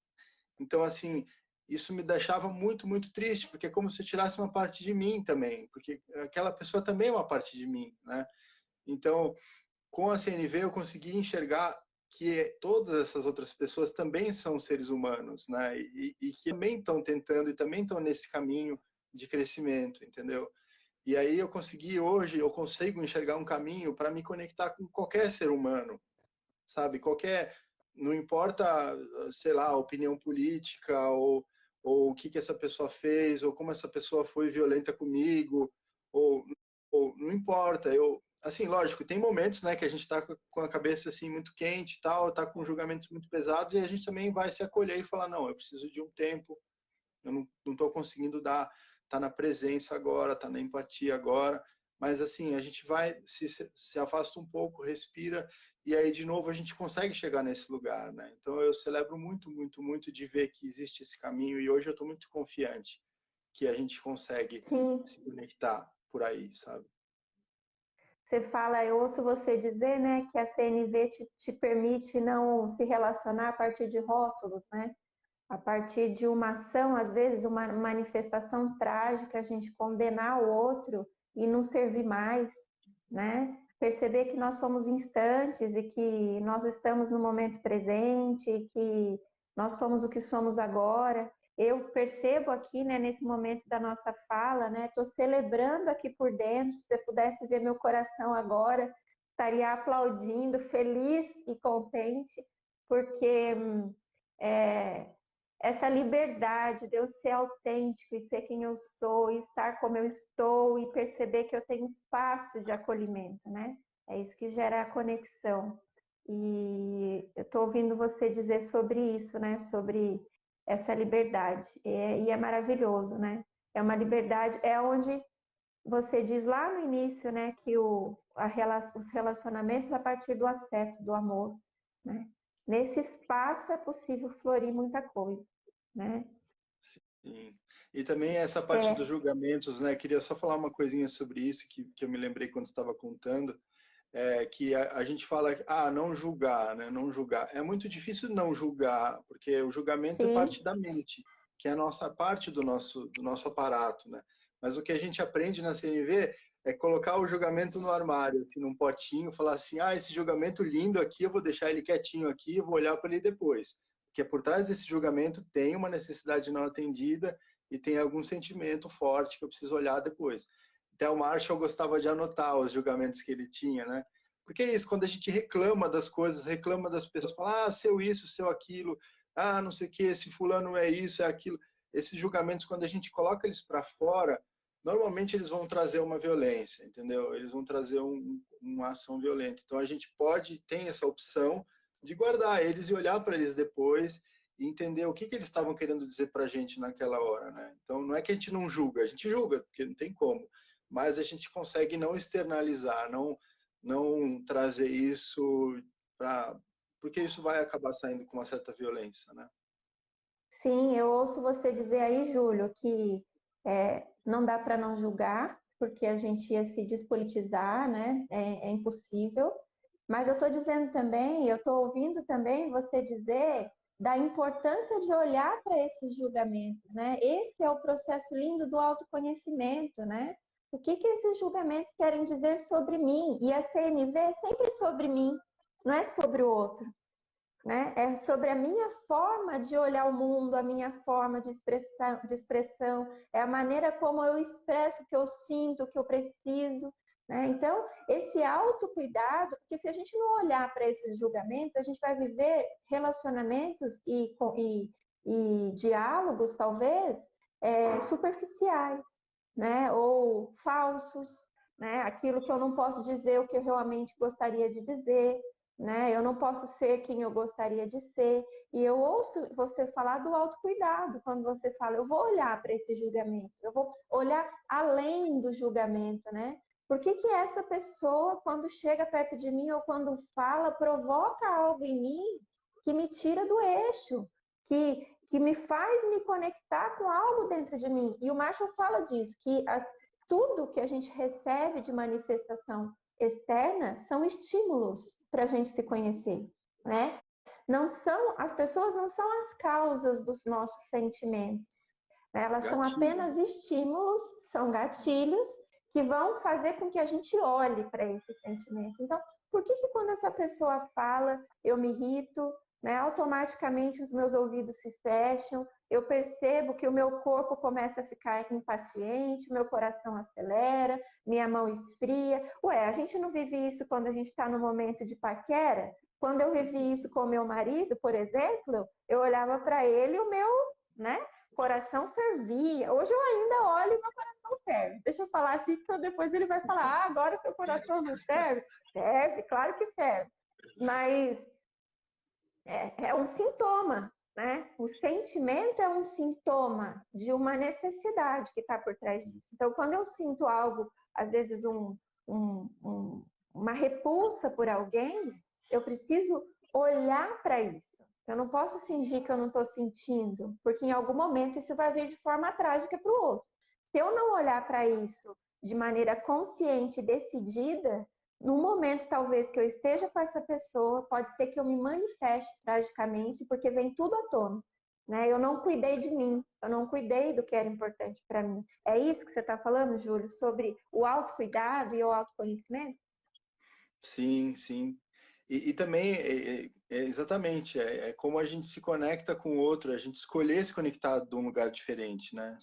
S3: Então, assim, isso me deixava muito, muito triste, porque é como se eu tirasse uma parte de mim também, porque aquela pessoa também é uma parte de mim, né? Então, com a CNV eu consegui enxergar que todas essas outras pessoas também são seres humanos, né? E que também estão tentando e também estão nesse caminho de crescimento, entendeu? E aí hoje eu consigo enxergar um caminho para me conectar com qualquer ser humano, sabe? Não importa, sei lá, opinião política ou o que essa pessoa fez, ou como essa pessoa foi violenta comigo, ou, ou não importa. Assim, lógico, tem momentos, né, que a gente está com a cabeça assim muito quente e tal, está com julgamentos muito pesados, e a gente também vai se acolher e falar, não, eu preciso de um tempo, eu não estou conseguindo dar, tá na presença agora, tá na empatia agora, mas assim, a gente vai, se afasta um pouco, respira, e aí de novo a gente consegue chegar nesse lugar, né? Então eu celebro muito, muito, muito de ver que existe esse caminho, e hoje eu estou muito confiante que a gente consegue
S1: Sim,
S3: se conectar por aí, sabe?
S1: você fala, eu ouço você dizer, né, que a CNV te permite não se relacionar a partir de rótulos, né? A partir de uma ação, às vezes, uma manifestação trágica, a gente condenar o outro e não servir mais, né? Perceber que nós somos instantes e que nós estamos no momento presente, e que nós somos o que somos agora. Eu percebo aqui, né, nesse momento da nossa fala, né, estou celebrando aqui por dentro. Se você pudesse ver meu coração agora, estaria aplaudindo, feliz e contente, porque é, essa liberdade de eu ser autêntico e ser quem eu sou, e estar como eu estou e perceber que eu tenho espaço de acolhimento, né? É isso que gera a conexão. E eu estou ouvindo você dizer sobre isso, né? Sobre essa liberdade. E é maravilhoso, né? É uma liberdade, é onde você diz lá no início, né? Que os relacionamentos a partir do afeto, do amor, né? Nesse espaço é possível florir muita coisa, né?
S3: Sim. E também essa parte dos
S1: É,
S3: julgamentos, né? Queria só falar uma coisinha sobre isso que eu me lembrei quando estava contando, que a gente fala, não julgar, né? Não julgar. É muito difícil não julgar, porque o julgamento é
S1: sim,
S3: parte da mente, que é a nossa parte do nosso aparato, né? Mas o que a gente aprende na CNV é colocar o julgamento no armário, assim, num potinho, falar assim, esse julgamento lindo aqui, eu vou deixar ele quietinho aqui, eu vou olhar para ele depois. Porque por trás desse julgamento tem uma necessidade não atendida e tem algum sentimento forte que eu preciso olhar depois. Até o Marshall gostava de anotar os julgamentos que ele tinha, né? Porque é isso, quando a gente reclama das coisas, reclama das pessoas, fala, seu isso, seu aquilo, não sei o que, esse fulano é isso, é aquilo. Esses julgamentos, quando a gente coloca eles para fora, normalmente eles vão trazer uma violência, entendeu? Eles vão trazer uma ação violenta. Então a gente tem essa opção de guardar eles e olhar para eles depois e entender o que eles estavam querendo dizer para a gente naquela hora, né? Então não é que a gente não julga, a gente julga, porque não tem como, mas a gente consegue não externalizar, não trazer isso para, porque isso vai acabar saindo com uma certa violência, né?
S1: sim, eu ouço você dizer aí, Júlio, que não dá para não julgar, porque a gente ia se despolitizar, né? É impossível. Mas eu estou dizendo também, eu estou ouvindo também você dizer da importância de olhar para esses julgamentos, né? Esse é o processo lindo do autoconhecimento, né? O que esses julgamentos querem dizer sobre mim? E a CNV é sempre sobre mim, não é sobre o outro, né? É sobre a minha forma de olhar o mundo, a minha forma de expressão, é a maneira como eu expresso o que eu sinto, o que eu preciso, né? Então, esse autocuidado, porque se a gente não olhar para esses julgamentos, a gente vai viver relacionamentos e diálogos, talvez, superficiais, né? Ou falsos, né? Aquilo que eu não posso dizer o que eu realmente gostaria de dizer, né? Eu não posso ser quem eu gostaria de ser. E eu ouço você falar do autocuidado, quando você fala, eu vou olhar para esse julgamento, eu vou olhar além do julgamento, né? Por que essa pessoa, quando chega perto de mim ou quando fala, provoca algo em mim que me tira do eixo, que me faz me conectar com algo dentro de mim? E o Marshall fala disso, que tudo que a gente recebe de manifestação externa são estímulos para a gente se conhecer, né? Não são, as pessoas não são as causas dos nossos sentimentos, né? Elas são
S3: Gatilho.
S1: apenas estímulos, são gatilhos que vão fazer com que a gente olhe para esses sentimentos. Então, por que quando essa pessoa fala, eu me irrito, né? Automaticamente os meus ouvidos se fecham, eu percebo que o meu corpo começa a ficar impaciente, meu coração acelera, minha mão esfria. Ué, a gente não vive isso quando a gente está no momento de paquera? Quando eu vivi isso com meu marido, por exemplo, eu olhava para ele e o meu, né, coração fervia. Hoje eu ainda olho e meu coração ferve. Deixa eu falar assim, que depois ele vai falar, agora seu coração não ferve? Ferve, claro que ferve. Mas é um sintoma, né? O sentimento é um sintoma de uma necessidade que está por trás disso. Então, quando eu sinto algo, às vezes uma repulsa por alguém, eu preciso olhar para isso. Eu não posso fingir que eu não estou sentindo, porque em algum momento isso vai vir de forma trágica para o outro. Se eu não olhar para isso de maneira consciente e decidida, no momento talvez que eu esteja com essa pessoa, pode ser que eu me manifeste tragicamente, porque vem tudo à tona. Né? Eu não cuidei de mim, eu não cuidei do que era importante para mim. É isso que você está falando, Júlio, sobre o autocuidado e o autoconhecimento?
S3: Sim, sim. E também, exatamente, é como a gente se conecta com o outro, a gente escolher se conectar de um lugar diferente, né?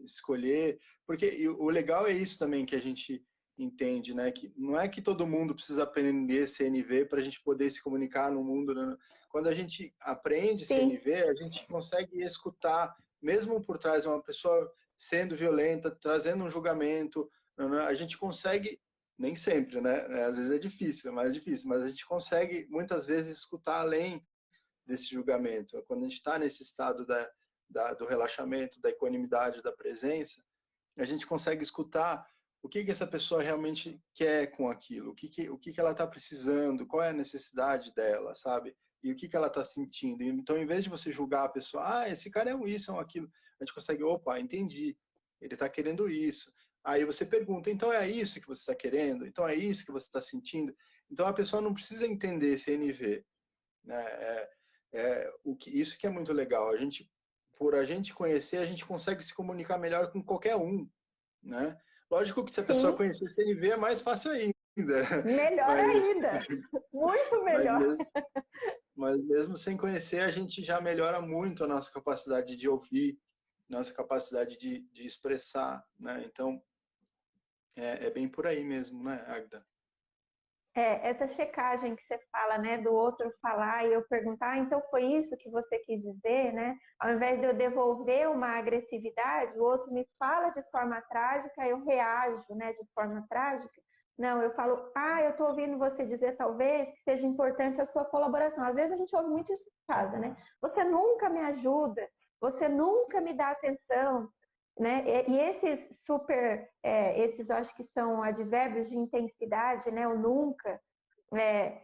S3: Escolher, porque o legal é isso também que a gente entende, né? Que não é que todo mundo precisa aprender CNV para a gente poder se comunicar no mundo, né? Quando a gente aprende
S1: Sim.
S3: CNV, a gente consegue escutar, mesmo por trás de uma pessoa sendo violenta, trazendo um julgamento, né? A gente consegue nem sempre, né? Às vezes é difícil, é mais difícil, mas a gente consegue muitas vezes escutar além desse julgamento. Quando a gente está nesse estado do relaxamento, da equanimidade, da presença, a gente consegue escutar o que essa pessoa realmente quer com aquilo, o que ela está precisando, qual é a necessidade dela, sabe? E o que ela está sentindo. Então, em vez de você julgar a pessoa, esse cara é um isso, é um aquilo, a gente consegue, opa, entendi, ele está querendo isso. Aí você pergunta, então é isso que você está querendo? Então é isso que você está sentindo? Então a pessoa não precisa entender CNV, né? Isso que é muito legal. Por a gente conhecer, a gente consegue se comunicar melhor com qualquer um, né? Lógico que se a pessoa
S1: Sim,
S3: conhecer CNV é mais fácil ainda,
S1: melhor
S3: mas,
S1: ainda, muito
S3: mas,
S1: melhor.
S3: mesmo, mas mesmo sem conhecer, a gente já melhora muito a nossa capacidade de ouvir, nossa capacidade de expressar, né? Então, é bem por aí mesmo, né, Agda?
S1: Essa checagem que você fala, né, do outro falar e eu perguntar, então foi isso que você quis dizer, né? Ao invés de eu devolver uma agressividade, o outro me fala de forma trágica, eu reajo, né, de forma trágica. Não, eu falo, eu estou ouvindo você dizer talvez que seja importante a sua colaboração. Às vezes a gente ouve muito isso em casa, né? Você nunca me ajuda, você nunca me dá atenção, né? E esses esses eu acho que são advérbios de intensidade, né? O nunca, é,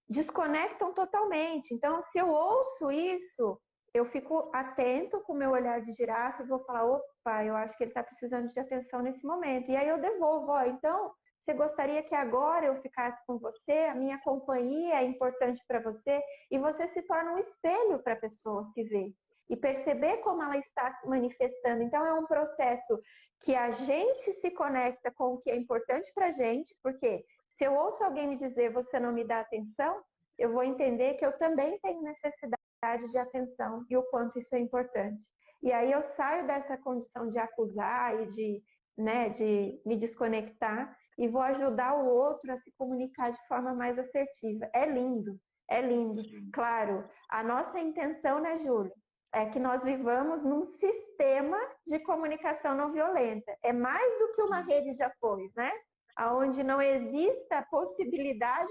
S1: desconectam totalmente. Então, se eu ouço isso, eu fico atento com o meu olhar de girafa e vou falar, opa, eu acho que ele está precisando de atenção nesse momento. E aí eu devolvo, então, você gostaria que agora eu ficasse com você? A minha companhia é importante para você? E você se torna um espelho para a pessoa se ver e perceber como ela está se manifestando. Então, é um processo que a gente se conecta com o que é importante para a gente, porque se eu ouço alguém me dizer você não me dá atenção, eu vou entender que eu também tenho necessidade de atenção e o quanto isso é importante. E aí eu saio dessa condição de acusar e de me desconectar e vou ajudar o outro a se comunicar de forma mais assertiva. É lindo, é lindo.
S3: Sim.
S1: Claro, a nossa intenção, né, Júlio, é que nós vivamos num sistema de comunicação não violenta. É mais do que uma rede de apoio, né? Onde não exista a possibilidade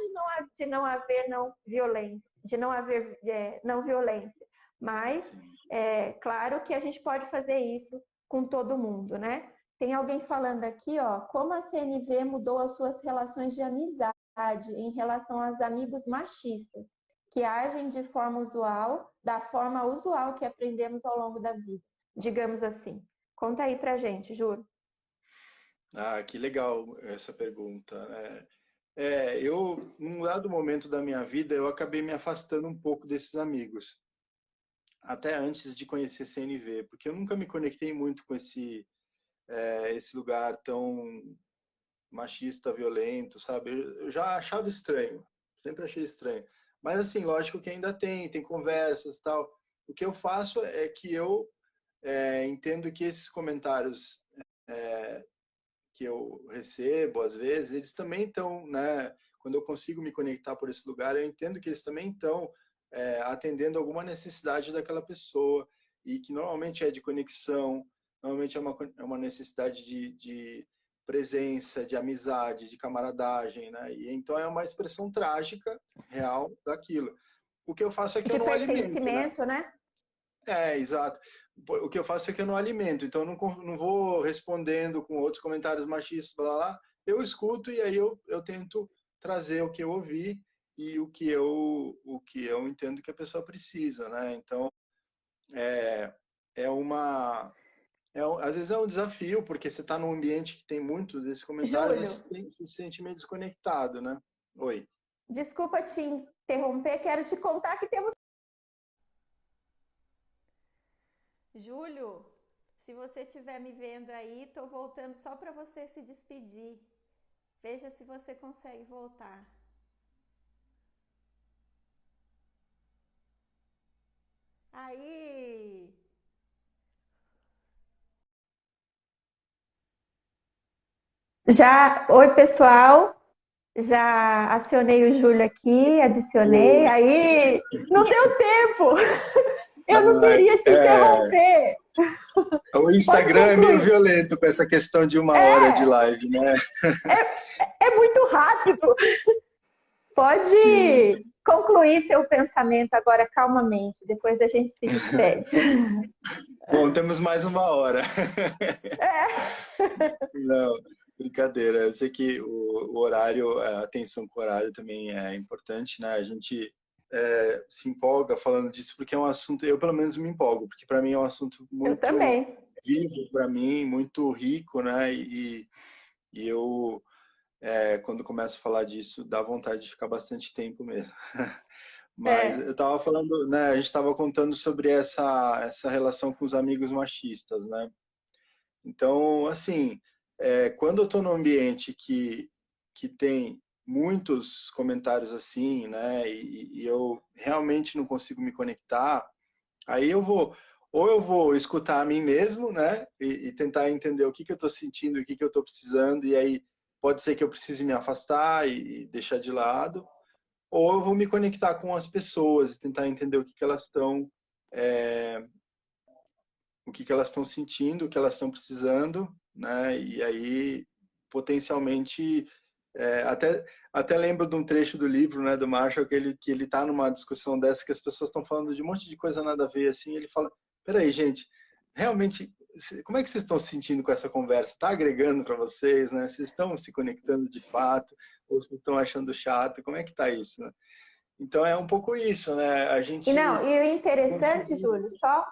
S1: de não haver não violência, de não haver não violência. Mas é claro que a gente pode fazer isso com todo mundo, né? Tem alguém falando aqui, ó, como a CNV mudou as suas relações de amizade em relação aos amigos machistas que agem de forma usual, da forma usual que aprendemos ao longo da vida, digamos assim. Conta aí pra gente, Júlio.
S3: Que legal essa pergunta. Num dado momento da minha vida, eu acabei me afastando um pouco desses amigos, até antes de conhecer CNV, porque eu nunca me conectei muito com esse lugar tão machista, violento, sabe? Eu já achava estranho, sempre achei estranho. Mas assim, lógico que ainda tem conversas, tal. O que eu faço é que eu entendo que esses comentários que eu recebo, às vezes, eles também estão, né? Quando eu consigo me conectar por esse lugar, eu entendo que eles também estão atendendo alguma necessidade daquela pessoa. e que normalmente é de conexão, normalmente é uma necessidade de presença, de amizade, de camaradagem, né? E então é uma expressão trágica, real, daquilo. O que eu faço é que eu
S1: De
S3: não alimento, né?
S1: pertencimento, né?
S3: Exato. O que eu faço é que eu não alimento, então eu não vou respondendo com outros comentários machistas, blá, blá, blá. Eu escuto e aí eu tento trazer o que eu ouvi e o que eu entendo que a pessoa precisa, né? Então, é, é uma... às vezes é um desafio, porque você está num ambiente que tem muitos desses comentários, aí
S1: Júlio,
S3: você se sente meio desconectado, né? Oi.
S1: desculpa te interromper, quero te contar que temos. Júlio, se você estiver me vendo aí, estou voltando só para você se despedir. Veja se você consegue voltar. Aí! Já, oi pessoal, já acionei o Júlio aqui, adicionei,
S3: Oi.
S1: aí não deu tempo, eu não
S3: Ai,
S1: queria te interromper.
S3: o
S1: Pode
S3: Instagram é meio
S1: concluir.
S3: violento com essa questão de 1 hora de
S1: É,
S3: live, né?
S1: é muito rápido.
S3: Sim.
S1: Pode concluir seu pensamento agora calmamente, depois a gente se despede.
S3: Bom, temos mais 1 hora.
S1: É.
S3: Não, brincadeira. Eu sei que o horário, a atenção com o horário também é importante, né? A gente se empolga falando disso porque é um assunto, eu pelo menos me empolgo, porque para mim é um assunto
S1: Eu
S3: muito
S1: também.
S3: vivo para mim, muito rico, né? E eu, quando começo a falar disso, dá vontade de ficar bastante tempo mesmo. Mas
S1: É.
S3: eu estava falando, né? A gente estava contando sobre essa relação com os amigos machistas, né? Então, assim, quando eu estou num ambiente que tem muitos comentários assim, né, e eu realmente não consigo me conectar, aí eu vou escutar a mim mesmo, né, e tentar entender o que eu estou sentindo, o que eu estou precisando, e aí pode ser que eu precise me afastar e deixar de lado, ou eu vou me conectar com as pessoas e tentar entender o que elas estão sentindo, o que elas estão precisando, né? E aí, potencialmente, até lembro de um trecho do livro, né, do Marshall, que ele tá numa discussão dessa, que as pessoas estão falando de um monte de coisa nada a ver, assim, ele fala, peraí, gente, realmente, como é que vocês estão se sentindo com essa conversa? Está agregando para vocês, né? Vocês estão se conectando de fato? Ou vocês estão achando chato? Como é que tá isso, né? Então, é um pouco isso, né? A
S1: E não,
S3: gente
S1: e o interessante,
S3: conseguir...
S1: Júlio, só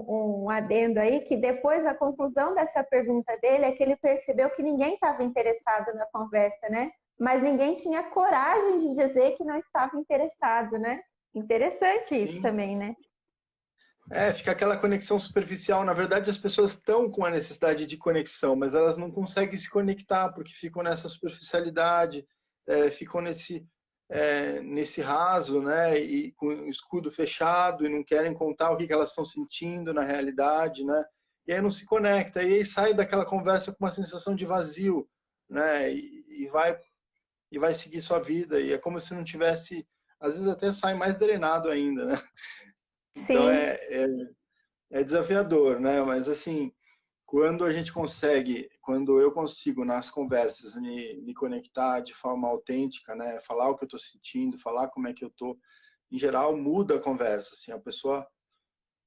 S1: um adendo aí, que depois a conclusão dessa pergunta dele é que ele percebeu que ninguém estava interessado na conversa, né? Mas ninguém tinha coragem de dizer que não estava interessado, né? Interessante isso
S3: Sim,
S1: também, né?
S3: fica aquela conexão superficial. Na verdade, as pessoas estão com a necessidade de conexão, mas elas não conseguem se conectar porque ficam nessa superficialidade, ficam nesse raso, né? E com o escudo fechado e não querem contar o que elas estão sentindo na realidade, né? E aí não se conecta. E aí sai daquela conversa com uma sensação de vazio, né? E vai seguir sua vida. E é como se não tivesse, às vezes até sai mais drenado ainda, né? Então
S1: Sim,
S3: é desafiador, né? Mas assim, quando eu consigo nas conversas me conectar de forma autêntica, né? Falar o que eu estou sentindo, falar como é que eu estou, em geral muda a conversa, assim, a pessoa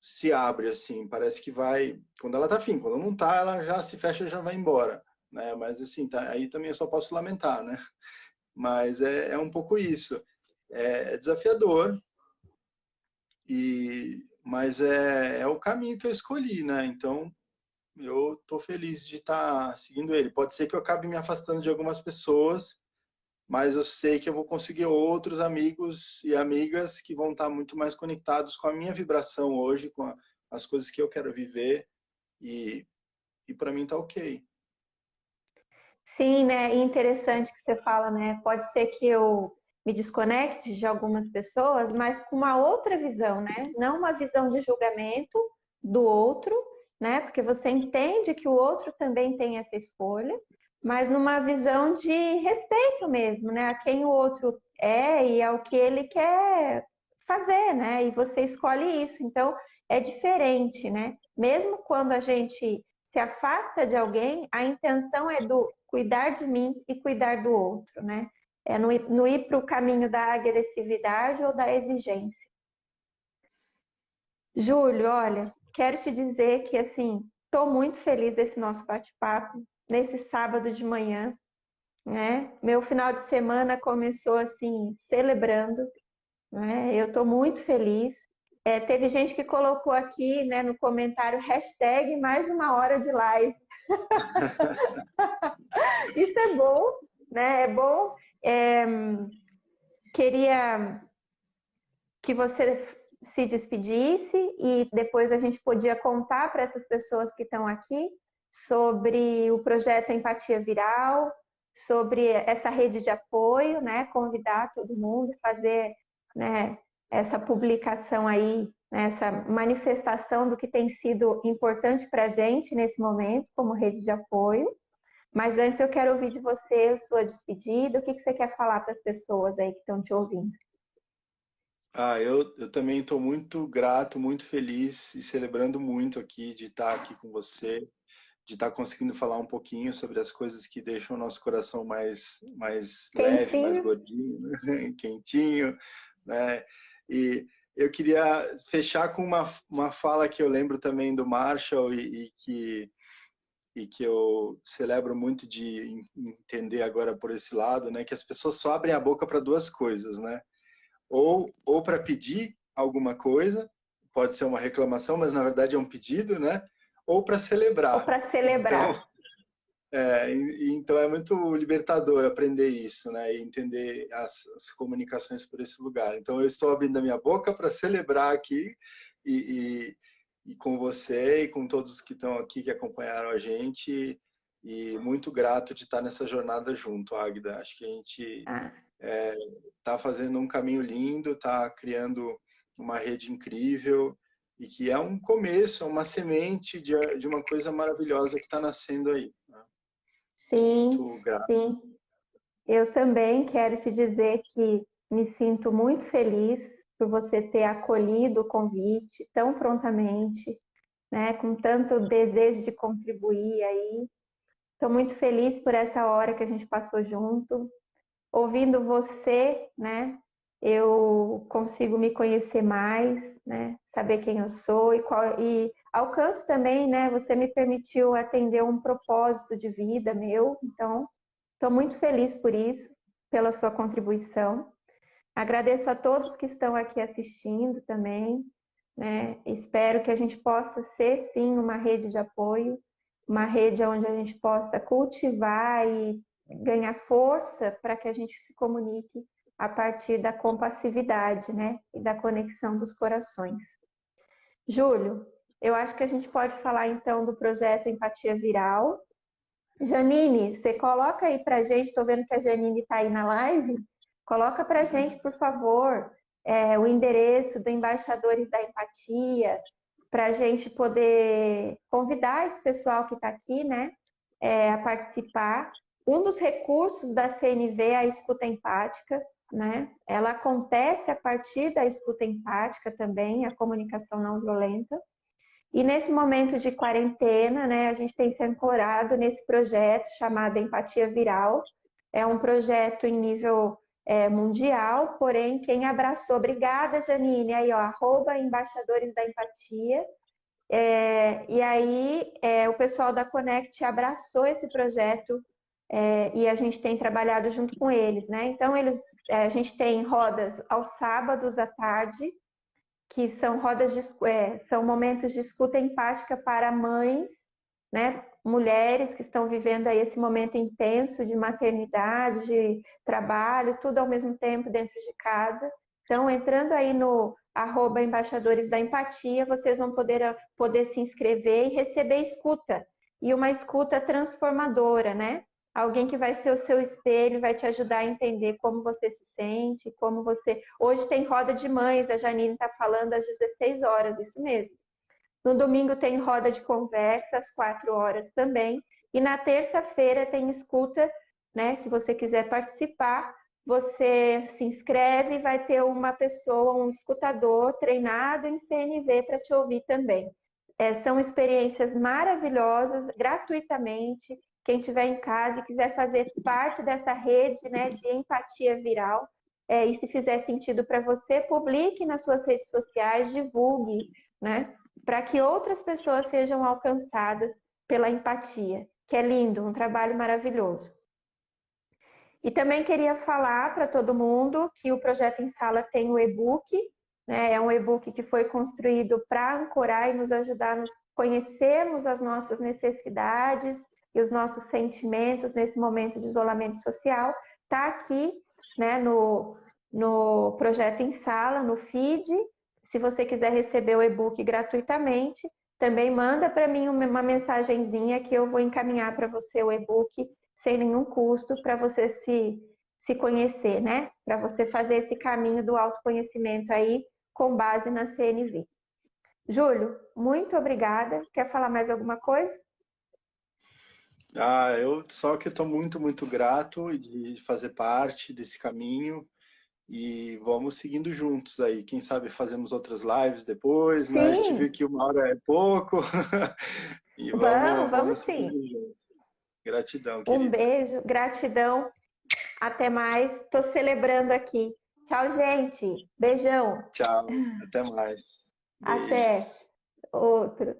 S3: se abre, assim, parece que vai, quando ela tá afim, quando não tá, ela já se fecha e já vai embora, né? Mas assim, tá, aí também eu só posso lamentar, né? Mas é um pouco isso. É desafiador, mas é o caminho que eu escolhi, né? Então, eu estou feliz de estar seguindo ele. Pode ser que eu acabe me afastando de algumas pessoas, mas eu sei que eu vou conseguir outros amigos e amigas que vão estar muito mais conectados com a minha vibração hoje, com as coisas que eu quero viver e, e para mim tá ok.
S1: sim, né? E interessante que você fala, né? Pode ser que eu me desconecte de algumas pessoas, mas com uma outra visão, né? Não uma visão de julgamento do outro, né? Porque você entende que o outro também tem essa escolha, mas numa visão de respeito mesmo, né? A quem o outro é e ao que ele quer fazer, né? E você escolhe isso. Então, é diferente, né? Mesmo quando a gente se afasta de alguém, a intenção é do cuidar de mim e cuidar do outro, né? É não ir para o caminho da agressividade ou da exigência. Júlio, olha, quero te dizer que, assim, estou muito feliz desse nosso bate-papo, nesse sábado de manhã, né? Meu final de semana começou, assim, celebrando, né? Eu estou muito feliz. Teve gente que colocou aqui, né, no comentário, hashtag mais uma hora de live. Isso é bom, né? É bom. Queria que você se despedisse e depois a gente podia contar para essas pessoas que estão aqui sobre o projeto Empatia Viral, sobre essa rede de apoio, né? Convidar todo mundo a fazer, né, essa publicação aí, né, essa manifestação do que tem sido importante para a gente nesse momento como rede de apoio. Mas antes eu quero ouvir de você a sua despedida, o que você quer falar para as pessoas aí que estão te ouvindo?
S3: Eu também estou muito grato, muito feliz e celebrando muito aqui de estar aqui com você, de estar conseguindo falar um pouquinho sobre as coisas que deixam o nosso coração mais leve, mais
S1: Quentinho?
S3: gordinho, né? Quentinho, né? E eu queria fechar com uma fala que eu lembro também do Marshall e que eu celebro muito de entender agora por esse lado, né? Que as pessoas só abrem a boca para duas coisas, né? Ou para pedir alguma coisa, pode ser uma reclamação, mas na verdade é um pedido, né? Ou para
S1: Ou
S3: celebrar.
S1: para
S3: Então,
S1: celebrar?
S3: então é muito libertador aprender isso, né? E entender as comunicações por esse lugar. Então eu estou abrindo a minha boca para celebrar aqui e, e com você e com todos que estão aqui que acompanharam a gente. E muito grato de estar nessa jornada junto, Agda. Acho que a gente
S1: Ah,
S3: está fazendo um caminho lindo, está criando uma rede incrível e que é um começo, é uma semente de uma coisa maravilhosa que está nascendo aí, né?
S1: sim,
S3: Muito grato.
S1: sim. Eu também quero te dizer que me sinto muito feliz por você ter acolhido o convite tão prontamente, né, com tanto desejo de contribuir aí. Estou muito feliz por essa hora que a gente passou junto. Ouvindo você, né, eu consigo me conhecer mais, né, saber quem eu sou e alcanço também, né, você me permitiu atender um propósito de vida meu, então estou muito feliz por isso, pela sua contribuição. Agradeço a todos que estão aqui assistindo também, né? Espero que a gente possa ser, sim, uma rede de apoio, uma rede onde a gente possa cultivar e ganhar força para que a gente se comunique a partir da compassividade, né? E da conexão dos corações. Júlio, eu acho que a gente pode falar então do projeto Empatia Viral. Janine, você coloca aí pra gente, estou vendo que a Janine está aí na live, coloca pra gente, por favor, o endereço do Embaixadores da Empatia, para a gente poder convidar esse pessoal que está aqui, né, a participar. Um dos recursos da CNV é a escuta empática, né? Ela acontece a partir da escuta empática também, a comunicação não violenta. E nesse momento de quarentena, né, a gente tem se ancorado nesse projeto chamado Empatia Viral. É um projeto em nível mundial, porém, quem abraçou, obrigada, Janine, aí, ó, @embaixadores da empatia. E aí, o pessoal da Connect abraçou esse projeto e a gente tem trabalhado junto com eles, né? Então, a gente tem rodas aos sábados à tarde, que são são momentos de escuta empática para mães, né, mulheres que estão vivendo aí esse momento intenso de maternidade, de trabalho, tudo ao mesmo tempo dentro de casa. Então, entrando aí no @embaixadores da empatia, vocês vão poder se inscrever e receber escuta. E uma escuta transformadora, né? Alguém que vai ser o seu espelho, vai te ajudar a entender como você se sente, como você... Hoje tem roda de mães, a Janine está falando às 16 horas, isso mesmo. No domingo tem roda de conversa, às 4 horas também. E na terça-feira tem escuta, né? Se você quiser participar, você se inscreve e vai ter uma pessoa, um escutador treinado em CNV para te ouvir também. São experiências maravilhosas, gratuitamente. Quem estiver em casa e quiser fazer parte dessa rede, né, de empatia viral, e se fizer sentido para você, publique nas suas redes sociais, divulgue, né, para que outras pessoas sejam alcançadas pela empatia, que é lindo, um trabalho maravilhoso. E também queria falar para todo mundo que o Projeto em Sala tem o e-book, né? É um e-book que foi construído para ancorar e nos ajudar a nos conhecermos as nossas necessidades e os nossos sentimentos nesse momento de isolamento social. Está aqui, né, no Projeto em Sala, no feed. Se você quiser receber o e-book gratuitamente, também manda para mim uma mensagenzinha que eu vou encaminhar para você o e-book sem nenhum custo para você se conhecer, né? Para você fazer esse caminho do autoconhecimento aí com base na CNV. Júlio, muito obrigada. Quer falar mais alguma coisa?
S3: Eu só que estou muito, muito grato de fazer parte desse caminho e vamos seguindo juntos aí. Quem sabe fazemos outras lives depois, né? A gente
S1: Sim,
S3: viu que 1 hora é pouco e
S1: vamos
S3: vamos
S1: sim.
S3: seguindo juntos. Gratidão,
S1: Um
S3: querida.
S1: beijo, gratidão. Até mais. Estou celebrando aqui. Tchau, gente. Beijão.
S3: Tchau, até mais.
S1: Até
S3: Beijos.
S1: outro.